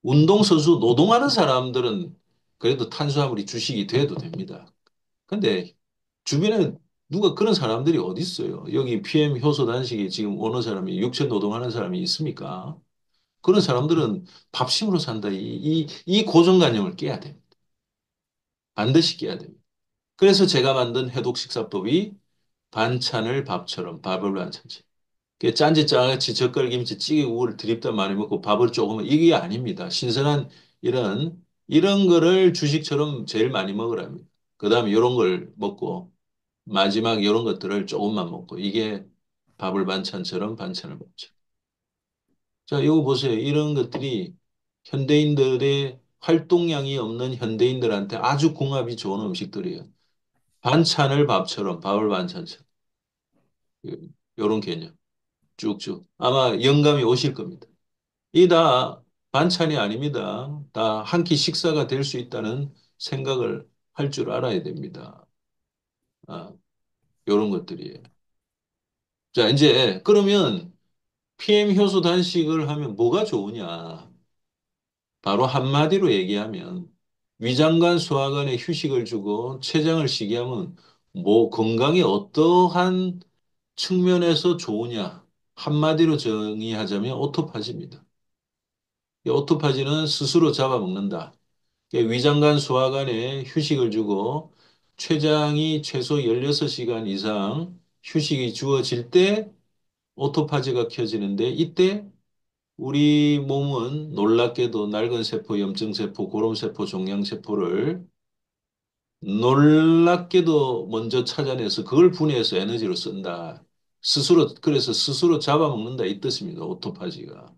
운동선수, 노동하는 사람들은 그래도 탄수화물이 주식이 돼도 됩니다. 근데 주변에 누가 그런 사람들이 어디 있어요? 여기 PM 효소 단식이 지금 어느 사람이 육체 노동하는 사람이 있습니까? 그런 사람들은 밥심으로 산다. 이 고정관념을 깨야 됩니다. 반드시 깨야 됩니다. 그래서 제가 만든 해독 식사법이 반찬을 밥처럼, 밥을 반찬처럼. 짠지짱같이 젓갈김치 찌개국을 드립다 많이 먹고 밥을 조금 이게 아닙니다. 신선한 이런 거를 주식처럼 제일 많이 먹으랍니다. 그다음에 이런 걸 먹고 마지막 이런 것들을 조금만 먹고 이게 밥을 반찬처럼 반찬을 먹죠. 자, 이거 보세요. 이런 것들이 현대인들의 활동량이 없는 현대인들한테 아주 궁합이 좋은 음식들이에요. 반찬을 밥처럼, 밥을 반찬처럼. 이런 개념. 쭉쭉. 아마 영감이 오실 겁니다. 이 다 반찬이 아닙니다. 다 한 끼 식사가 될 수 있다는 생각을 할 줄 알아야 됩니다. 아, 요런 것들이에요. 자, 이제 그러면 PM 효소 단식을 하면 뭐가 좋으냐? 바로 한마디로 얘기하면 위장관 소화관에 휴식을 주고 췌장을 쉬게 하면 뭐 건강에 어떠한 측면에서 좋으냐? 한마디로 정의하자면 오토파지입니다. 이 오토파지는 스스로 잡아먹는다. 위장관, 소화관에 휴식을 주고 췌장이 최소 16시간 이상 휴식이 주어질 때 오토파지가 켜지는데 이때 우리 몸은 놀랍게도 낡은 세포, 염증세포, 고름세포, 종양세포를 놀랍게도 먼저 찾아내서 그걸 분해해서 에너지로 쓴다. 그래서 스스로 잡아먹는다 이 뜻입니다. 오토파지가.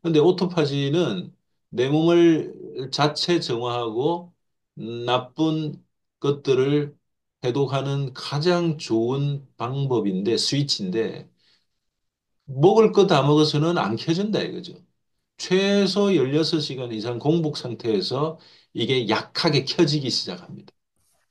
근데 오토파지는 내 몸을 자체 정화하고 나쁜 것들을 해독하는 가장 좋은 방법인데, 스위치인데, 먹을 거 다 먹어서는 안 켜진다 이거죠. 최소 16시간 이상 공복 상태에서 이게 약하게 켜지기 시작합니다.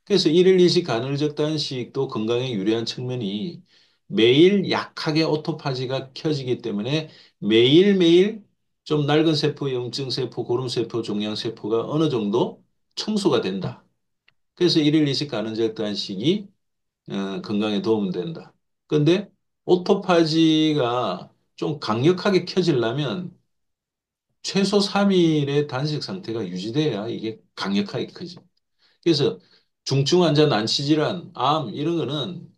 그래서 일일 이식 간헐적 단식도 건강에 유리한 측면이 매일 약하게 오토파지가 켜지기 때문에 매일매일 좀 낡은 세포, 염증 세포, 고름 세포, 종양 세포가 어느 정도 청소가 된다. 그래서 일일 이식 간헐적 단식이 건강에 도움된다. 그런데 오토파지가 좀 강력하게 켜지려면 최소 3일의 단식 상태가 유지돼야 이게 강력하게 켜집니다. 그래서 중증 환자 난치질환, 암 이런 거는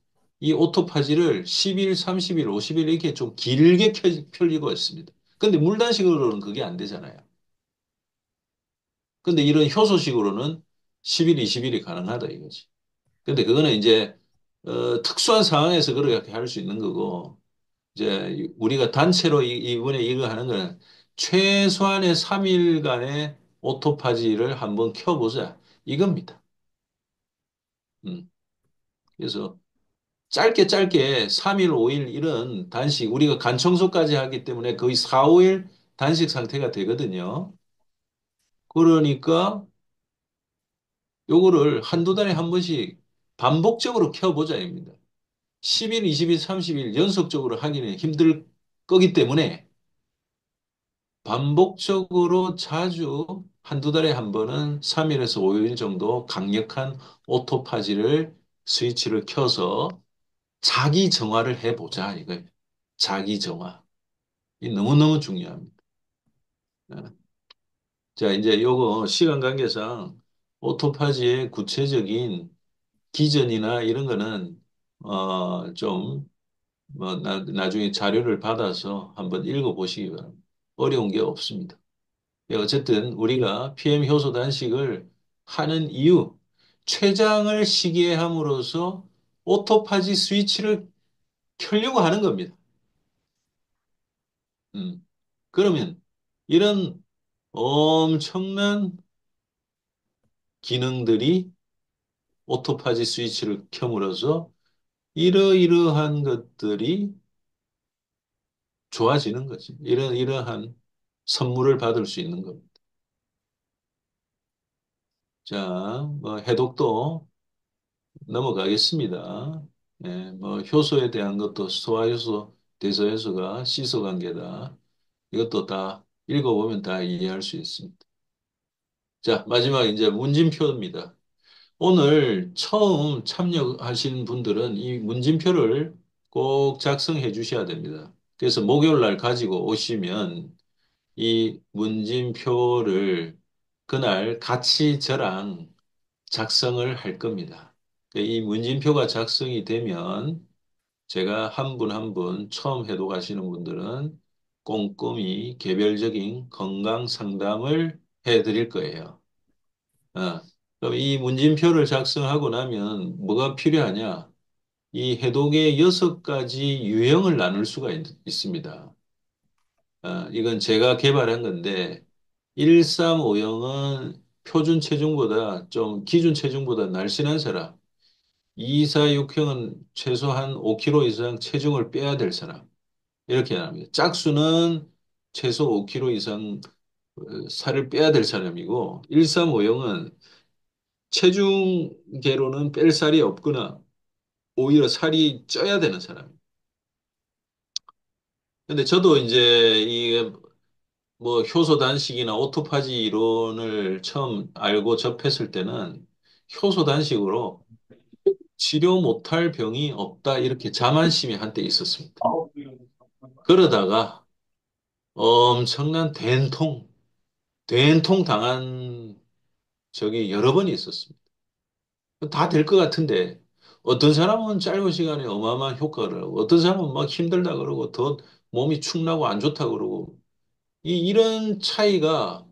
이 오토파지를 10일, 30일, 50일 이렇게 좀 길게 펼리고 있습니다. 근데 물단식으로는 그게 안 되잖아요. 근데 이런 효소식으로는 10일, 20일이 가능하다 이거지. 근데 그거는 이제 특수한 상황에서 그렇게 할 수 있는 거고 이제 우리가 단체로 이번에 이거 하는 거는 최소한의 3일간의 오토파지를 한번 켜보자 이겁니다. 음. 그래서 짧게 짧게 3일, 5일 이런 단식, 우리가 간 청소까지 하기 때문에 거의 4, 5일 단식 상태가 되거든요. 그러니까 요거를 한두 달에 한 번씩 반복적으로 켜보자입니다. 10일, 20일, 30일 연속적으로 하기는 힘들 거기 때문에 반복적으로 자주 한두 달에 한 번은 3일에서 5일 정도 강력한 오토파지를 스위치를 켜서 자기 정화를 해보자 이거예요. 자기 정화. 이 너무너무 중요합니다. 어. 자, 이제 요거 시간 관계상 오토파지의 구체적인 기전이나 이런 거는 좀 뭐 나중에 자료를 받아서 한번 읽어보시기 바랍니다. 어려운 게 없습니다. 예, 어쨌든 우리가 PM 효소 단식을 하는 이유, 췌장을 시기에 함으로써 오토파지 스위치를 켜려고 하는 겁니다. 음. 그러면 이런 엄청난 기능들이 오토파지 스위치를 켬으로써 이러이러한 것들이 좋아지는 거지. 이러한 선물을 받을 수 있는 겁니다. 자, 뭐 해독도 넘어가겠습니다. 예, 뭐 효소에 대한 것도 소화효소, 대소효소가 시소관계다. 이것도 다 읽어보면 다 이해할 수 있습니다. 자, 마지막 이제 문진표입니다. 오늘 처음 참여하신 분들은 이 문진표를 꼭 작성해 주셔야 됩니다. 그래서 목요일 날 가지고 오시면 이 문진표를 그날 같이 저랑 작성을 할 겁니다. 이 문진표가 작성이 되면 제가 한 분 한 분 처음 해독하시는 분들은 꼼꼼히 개별적인 건강 상담을 해 드릴 거예요. 어, 그럼 이 문진표를 작성하고 나면 뭐가 필요하냐? 이 해독의 6가지 유형을 나눌 수가 습니다 이건 제가 개발한 건데 135형은 표준 체중보다 좀 기준 체중보다 날씬한 사람, 246형은 최소한 5kg 이상 체중을 빼야 될 사람 이렇게 나눕니다. 짝수는 최소 5kg 이상 살을 빼야 될 사람이고 135형은 체중계로는 뺄 살이 없거나 오히려 살이 쪄야 되는 사람. 근데 저도 이제 이 뭐 효소 단식이나 오토파지 이론을 처음 알고 접했을 때는 효소 단식으로 치료 못할 병이 없다 이렇게 자만심이 한때 있었습니다. 그러다가 엄청난 된통 당한 적이 여러 번이 있었습니다. 다 될 것 같은데 어떤 사람은 짧은 시간에 어마어마한 효과를 하고 어떤 사람은 막 힘들다 그러고 더 몸이 축나고 안 좋다 그러고 이런 차이가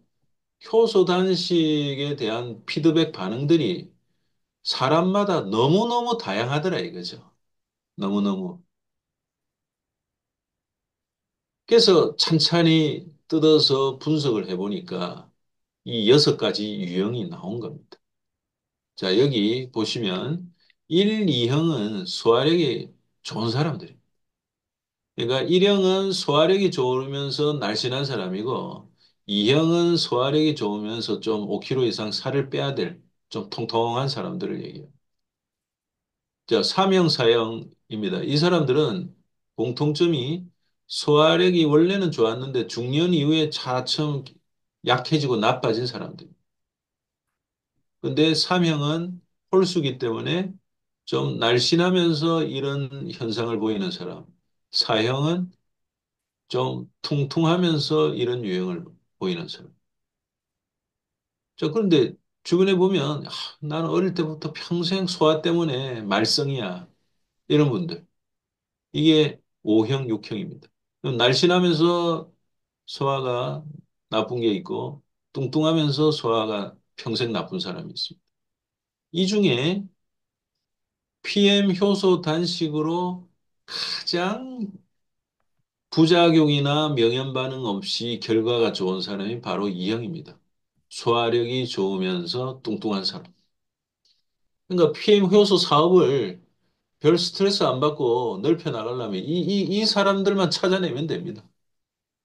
효소 단식에 대한 피드백 반응들이 사람마다 너무너무 다양하더라 이거죠. 너무너무. 그래서 찬찬히 뜯어서 분석을 해보니까 이 6가지 유형이 나온 겁니다. 자, 여기 보시면 1, 2형은 소화력이 좋은 사람들이에요. 그러니까 1형은 소화력이 좋으면서 날씬한 사람이고 2형은 소화력이 좋으면서 좀 5kg 이상 살을 빼야 될 좀 통통한 사람들을 얘기해요. 자, 3형, 4형입니다. 이 사람들은 공통점이 소화력이 원래는 좋았는데 중년 이후에 차츰 약해지고 나빠진 사람들. 근데 3형은 홀수기 때문에 좀 날씬하면서 이런 현상을 보이는 사람. 4형은 좀 퉁퉁하면서 이런 유형을 보이는 사람. 자, 그런데 주변에 보면 나는 어릴 때부터 평생 소화 때문에 말썽이야. 이런 분들. 이게 5형, 6형입니다. 날씬하면서 소화가 나쁜 게 있고 뚱뚱하면서 소화가 평생 나쁜 사람이 있습니다. 이 중에 PM 효소 단식으로 가장 부작용이나 명현 반응 없이 결과가 좋은 사람이 바로 E형입니다. 소화력이 좋으면서 뚱뚱한 사람. 그러니까 PM 효소 사업을 별 스트레스 안 받고 넓혀 나가려면 이 사람들만 찾아내면 됩니다.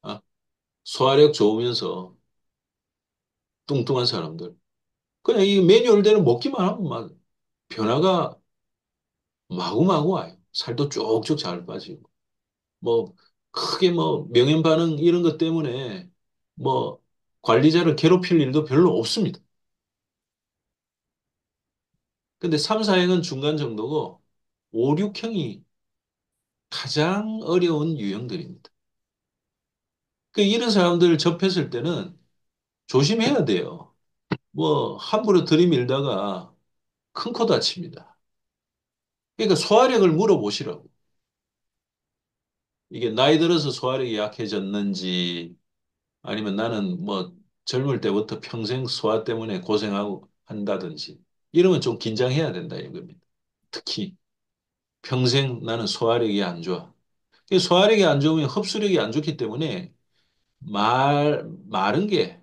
아, 소화력 좋으면서 뚱뚱한 사람들. 그냥 이 매뉴얼대로 먹기만 하면 막 변화가 마구마구 와요. 살도 쭉쭉 잘 빠지고. 뭐 크게 뭐 명현 반응 이런 것 때문에 뭐 관리자를 괴롭힐 일도 별로 없습니다. 근데 3, 4형은 중간 정도고 5, 6형이 가장 어려운 유형들입니다. 그 이런 사람들을 접했을 때는 조심해야 돼요. 뭐 함부로 들이밀다가 큰 코 다칩니다. 그러니까 소화력을 물어보시라고. 이게 나이 들어서 소화력이 약해졌는지 아니면 나는 뭐 젊을 때부터 평생 소화 때문에 고생하고 한다든지 이러면 좀 긴장해야 된다 이겁니다. 특히 평생 나는 소화력이 안 좋아. 이 소화력이 안 좋으면 흡수력이 안 좋기 때문에 마른 게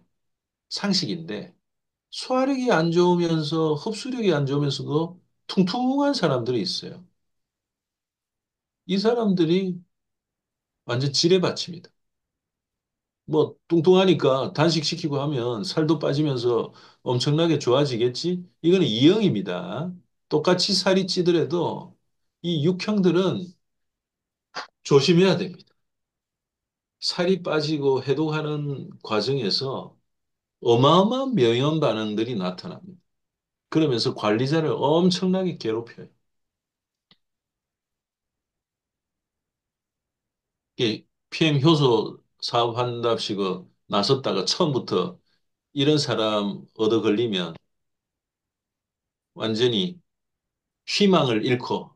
상식인데 소화력이 안 좋으면서 흡수력이 안 좋으면서도 퉁퉁한 사람들이 있어요. 이 사람들이 완전 지뢰밭입니다. 뭐 뚱뚱하니까 단식시키고 하면 살도 빠지면서 엄청나게 좋아지겠지? 이거는 이형입니다. 똑같이 살이 찌더라도 이 육형들은 조심해야 됩니다. 살이 빠지고 해독하는 과정에서 어마어마한 명현 반응들이 나타납니다. 그러면서 관리자를 엄청나게 괴롭혀요. 이게 PM 효소 사업한답시고 나섰다가 처음부터 이런 사람 얻어 걸리면 완전히 희망을 잃고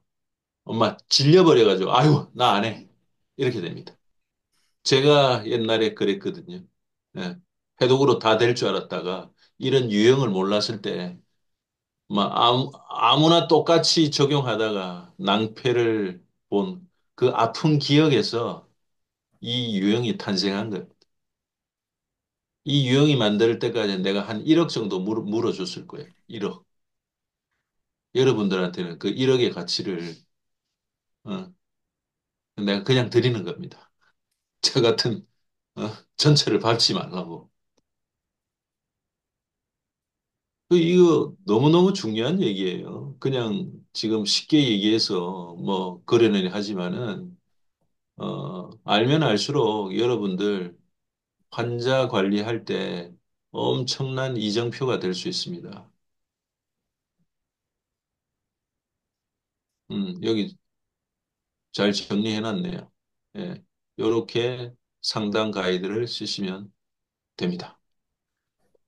엄마 질려버려가지고 아유 나 안 해. 이렇게 됩니다. 제가 옛날에 그랬거든요. 예. 해독으로 다 될 줄 알았다가 이런 유형을 몰랐을 때 막 아무나 똑같이 적용하다가 낭패를 본 그 아픈 기억에서 이 유형이 탄생한 거예요. 이 유형이 만들 때까지 내가 한 1억 정도 물어줬을 거예요. 1억. 여러분들한테는 그 1억의 가치를 어, 내가 그냥 드리는 겁니다. 저 같은 전체를 밟지 말라고. 이거 너무너무 중요한 얘기예요. 그냥 지금 쉽게 얘기해서 뭐 그러려니 하지만은 알면 알수록 여러분들 환자 관리할 때 엄청난 이정표가 될 수 있습니다. 여기 잘 정리해놨네요. 예, 이렇게 상담 가이드를 쓰시면 됩니다.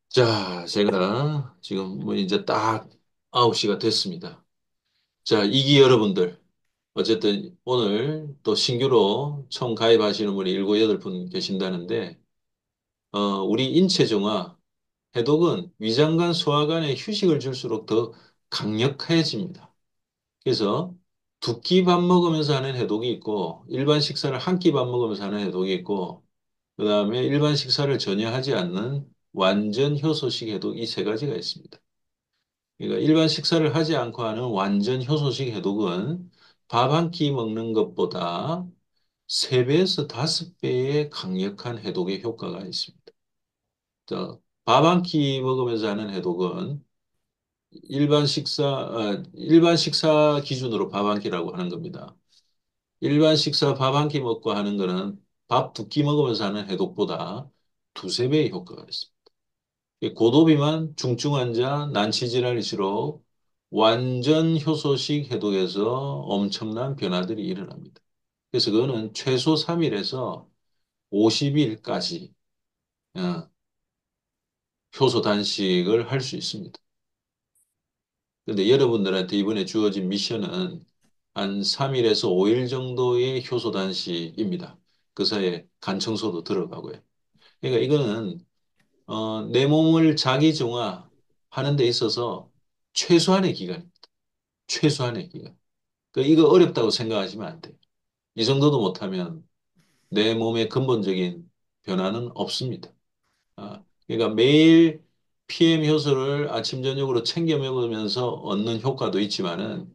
자, 제가 지금 뭐 이제 딱 9시가 됐습니다. 자, 이기 여러분들. 어쨌든 오늘 또 신규로 총 가입하시는 분이 7, 8분 계신다는데, 우리 인체정화, 해독은 위장관, 소화관에 휴식을 줄수록 더 강력해집니다. 그래서 두 끼 밥 먹으면서 하는 해독이 있고, 일반 식사를 한 끼 밥 먹으면서 하는 해독이 있고, 그 다음에 일반 식사를 전혀 하지 않는 완전 효소식 해독 이 세 가지가 있습니다. 그러니까 일반 식사를 하지 않고 하는 완전 효소식 해독은 밥 한 끼 먹는 것보다 3배에서 5배의 강력한 해독의 효과가 있습니다. 밥 한 끼 먹으면서 하는 해독은 일반 식사 기준으로 밥 한 끼라고 하는 겁니다. 일반 식사 밥 한 끼 먹고 하는 거는 밥 두 끼 먹으면서 하는 해독보다 두세 배의 효과가 있습니다. 고도비만, 중증 환자, 난치질환일수록 완전 효소식 해독에서 엄청난 변화들이 일어납니다. 그래서 그거는 최소 3일에서 50일까지 효소 단식을 할 수 있습니다. 근데 여러분들한테 이번에 주어진 미션은 한 3일에서 5일 정도의 효소 단식입니다. 그 사이에 간 청소도 들어가고요. 그러니까 이거는 내 몸을 자기 정화하는 데 있어서 최소한의 기간입니다. 최소한의 기간. 이거 어렵다고 생각하시면 안 돼요. 이 정도도 못하면 내 몸에 근본적인 변화는 없습니다. 그러니까 매일 PM 효소를 아침, 저녁으로 챙겨 먹으면서 얻는 효과도 있지만은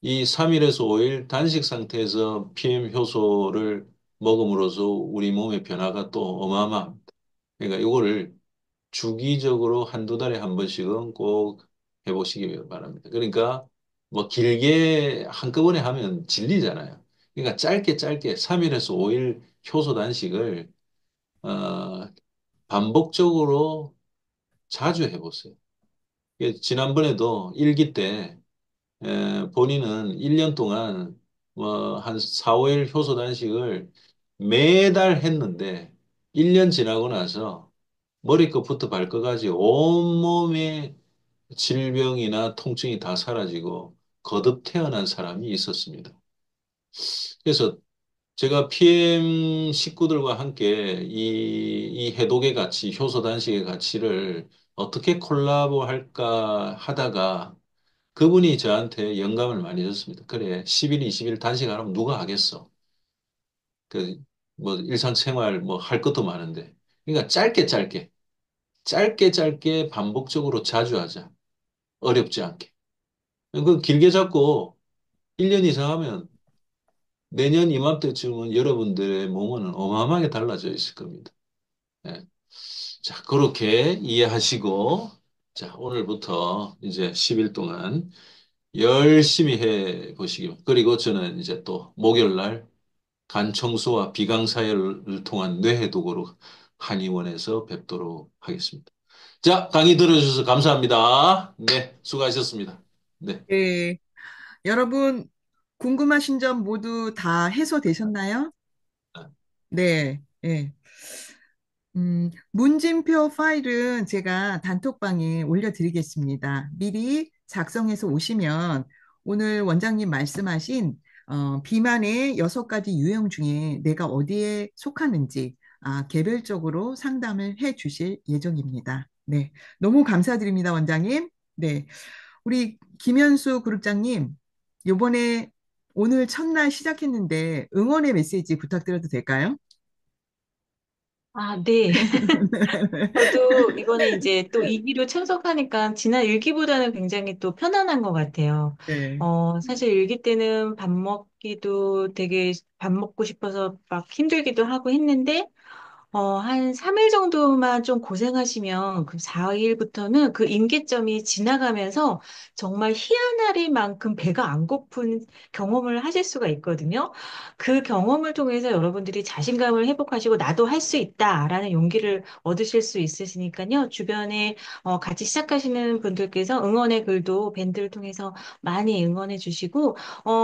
이 3일에서 5일 단식 상태에서 PM 효소를 먹음으로써 우리 몸의 변화가 또 어마어마합니다. 그러니까 이거를 주기적으로 한두 달에 한 번씩은 꼭 해보시기 바랍니다. 그러니까 뭐 길게 한꺼번에 하면 질리잖아요. 그러니까 짧게 짧게 3일에서 5일 효소 단식을 어, 반복적으로 자주 해보세요. 지난번에도 일기 때 본인은 1년 동안 뭐 한 4, 5일 효소 단식을 매달 했는데 1년 지나고 나서 머리끝부터 발끝까지 온몸에 질병이나 통증이 다 사라지고 거듭 태어난 사람이 있었습니다. 그래서 제가 PM 식구들과 함께 이 해독의 가치, 효소 단식의 가치를 어떻게 콜라보 할까 하다가 그분이 저한테 영감을 많이 줬습니다. 그래, 10일, 20일 단식하라면 누가 하겠어? 뭐 일상생활 뭐 할 것도 많은데. 그러니까 짧게 짧게 반복적으로 자주 하자. 어렵지 않게. 그 길게 잡고 1년 이상 하면 내년 이맘때쯤은 여러분들의 몸은 어마어마하게 달라져 있을 겁니다. 예. 자, 그렇게 이해하시고, 자, 오늘부터 이제 10일 동안 열심히 해 보시기. 그리고 저는 이제 또 목요일 날 간 청소와 비강 사혈을 통한 뇌해독으로 한의원에서 뵙도록 하겠습니다. 자, 강의 들어주셔서 감사합니다. 네, 수고하셨습니다. 네. 네. 여러분, 궁금하신 점 모두 다 해소되셨나요? 네. 예. 문진표 파일은 제가 단톡방에 올려드리겠습니다. 미리 작성해서 오시면 오늘 원장님 말씀하신 비만의 6가지 유형 중에 내가 어디에 속하는지 개별적으로 상담을 해 주실 예정입니다. 네. 너무 감사드립니다, 원장님. 네. 우리 김현수 그룹장님, 요번에 오늘 첫날 시작했는데 응원의 메시지 부탁드려도 될까요? 아, 네. 저도 이번에 이제 또 2기로 참석하니까 지난 1기보다는 굉장히 또 편안한 것 같아요. 네. 사실 1기 때는 밥 먹기도 되게 밥 먹고 싶어서 막 힘들기도 하고 했는데, 한 3일 정도만 좀 고생하시면 그 4일부터는 그 임계점이 지나가면서 정말 희한하리만큼 배가 안 고픈 경험을 하실 수가 있거든요. 그 경험을 통해서 여러분들이 자신감을 회복하시고 나도 할 수 있다라는 용기를 얻으실 수 있으시니까요. 주변에 같이 시작하시는 분들께서 응원의 글도 밴드를 통해서 많이 응원해 주시고,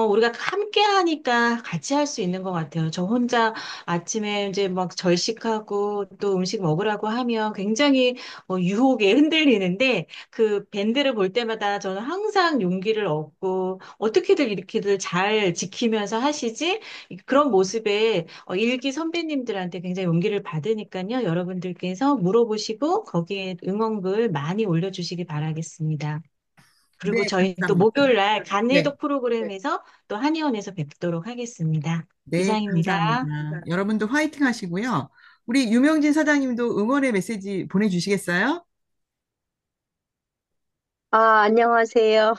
우리가 함께 하니까 같이 할 수 있는 것 같아요. 저 혼자 아침에 이제 막 절식하고 하고 또 음식 먹으라고 하면 굉장히 유혹에 흔들리는데 그 밴드를 볼 때마다 저는 항상 용기를 얻고 어떻게들 이렇게들 잘 지키면서 하시지? 그런 모습에 일기 선배님들한테 굉장히 용기를 받으니까요. 여러분들께서 물어보시고 거기에 응원글 많이 올려주시기 바라겠습니다. 그리고 네, 저희 또 감사합니다. 목요일 날 네, 간해독 프로그램에서 또 한의원에서 뵙도록 하겠습니다. 네, 이상입니다. 감사합니다. 여러분도 화이팅 하시고요. 우리 유명진 사장님도 응원의 메시지 보내주시겠어요? 안녕하세요.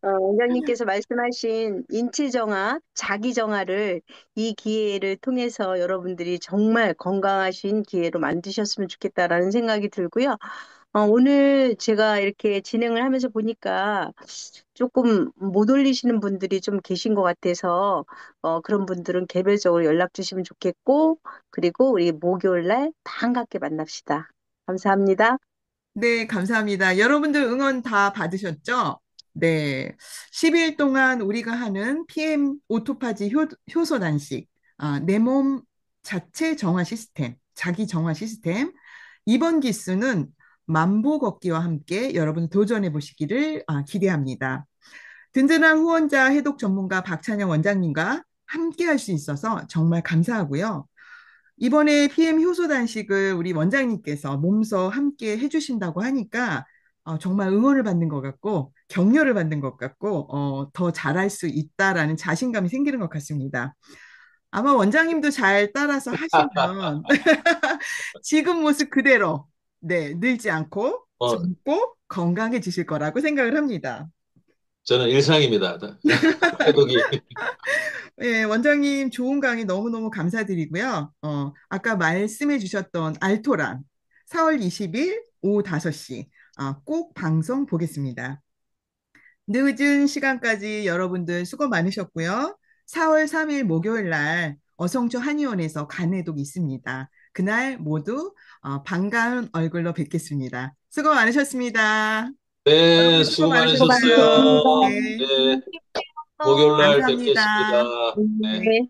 원장님께서 말씀하신 인체 정화, 자기 정화를 이 기회를 통해서 여러분들이 정말 건강하신 기회로 만드셨으면 좋겠다라는 생각이 들고요. 오늘 제가 이렇게 진행을 하면서 보니까 조금 못 올리시는 분들이 좀 계신 것 같아서 그런 분들은 개별적으로 연락 주시면 좋겠고, 그리고 우리 목요일 날 반갑게 만납시다. 감사합니다. 네, 감사합니다. 여러분들 응원 다 받으셨죠? 네. 10일 동안 우리가 하는 PM 오토파지 효소 단식, 내 몸 자체 정화 시스템, 자기 정화 시스템. 이번 기수는 만보 걷기와 함께 여러분 도전해 보시기를 기대합니다. 든든한 후원자 해독 전문가 박찬영 원장님과 함께 할 수 있어서 정말 감사하고요. 이번에 PM 효소 단식을 우리 원장님께서 몸소 함께 해주신다고 하니까 정말 응원을 받는 것 같고 격려를 받는 것 같고 더 잘할 수 있다라는 자신감이 생기는 것 같습니다. 아마 원장님도 잘 따라서 하시면 지금 모습 그대로 네, 늘지 않고 어, 젊고 건강해지실 거라고 생각을 합니다. 저는 일상입니다. 해독이. 예, 원장님 좋은 강의 너무너무 감사드리고요. 아까 말씀해 주셨던 알토란 4월 20일 오후 5시 꼭 방송 보겠습니다. 늦은 시간까지 여러분들 수고 많으셨고요. 4월 3일 목요일 날 어성초 한의원에서 간해독 있습니다. 그날 모두 반가운 얼굴로 뵙겠습니다. 수고 많으셨습니다. 네, 여러분 수고 수고 수고 많으셨고요. 많으셨어요. 많으셨습니다. 네, 네, 안녕히 계세요. 목요일 날 감사합니다. 뵙겠습니다. 네. 네.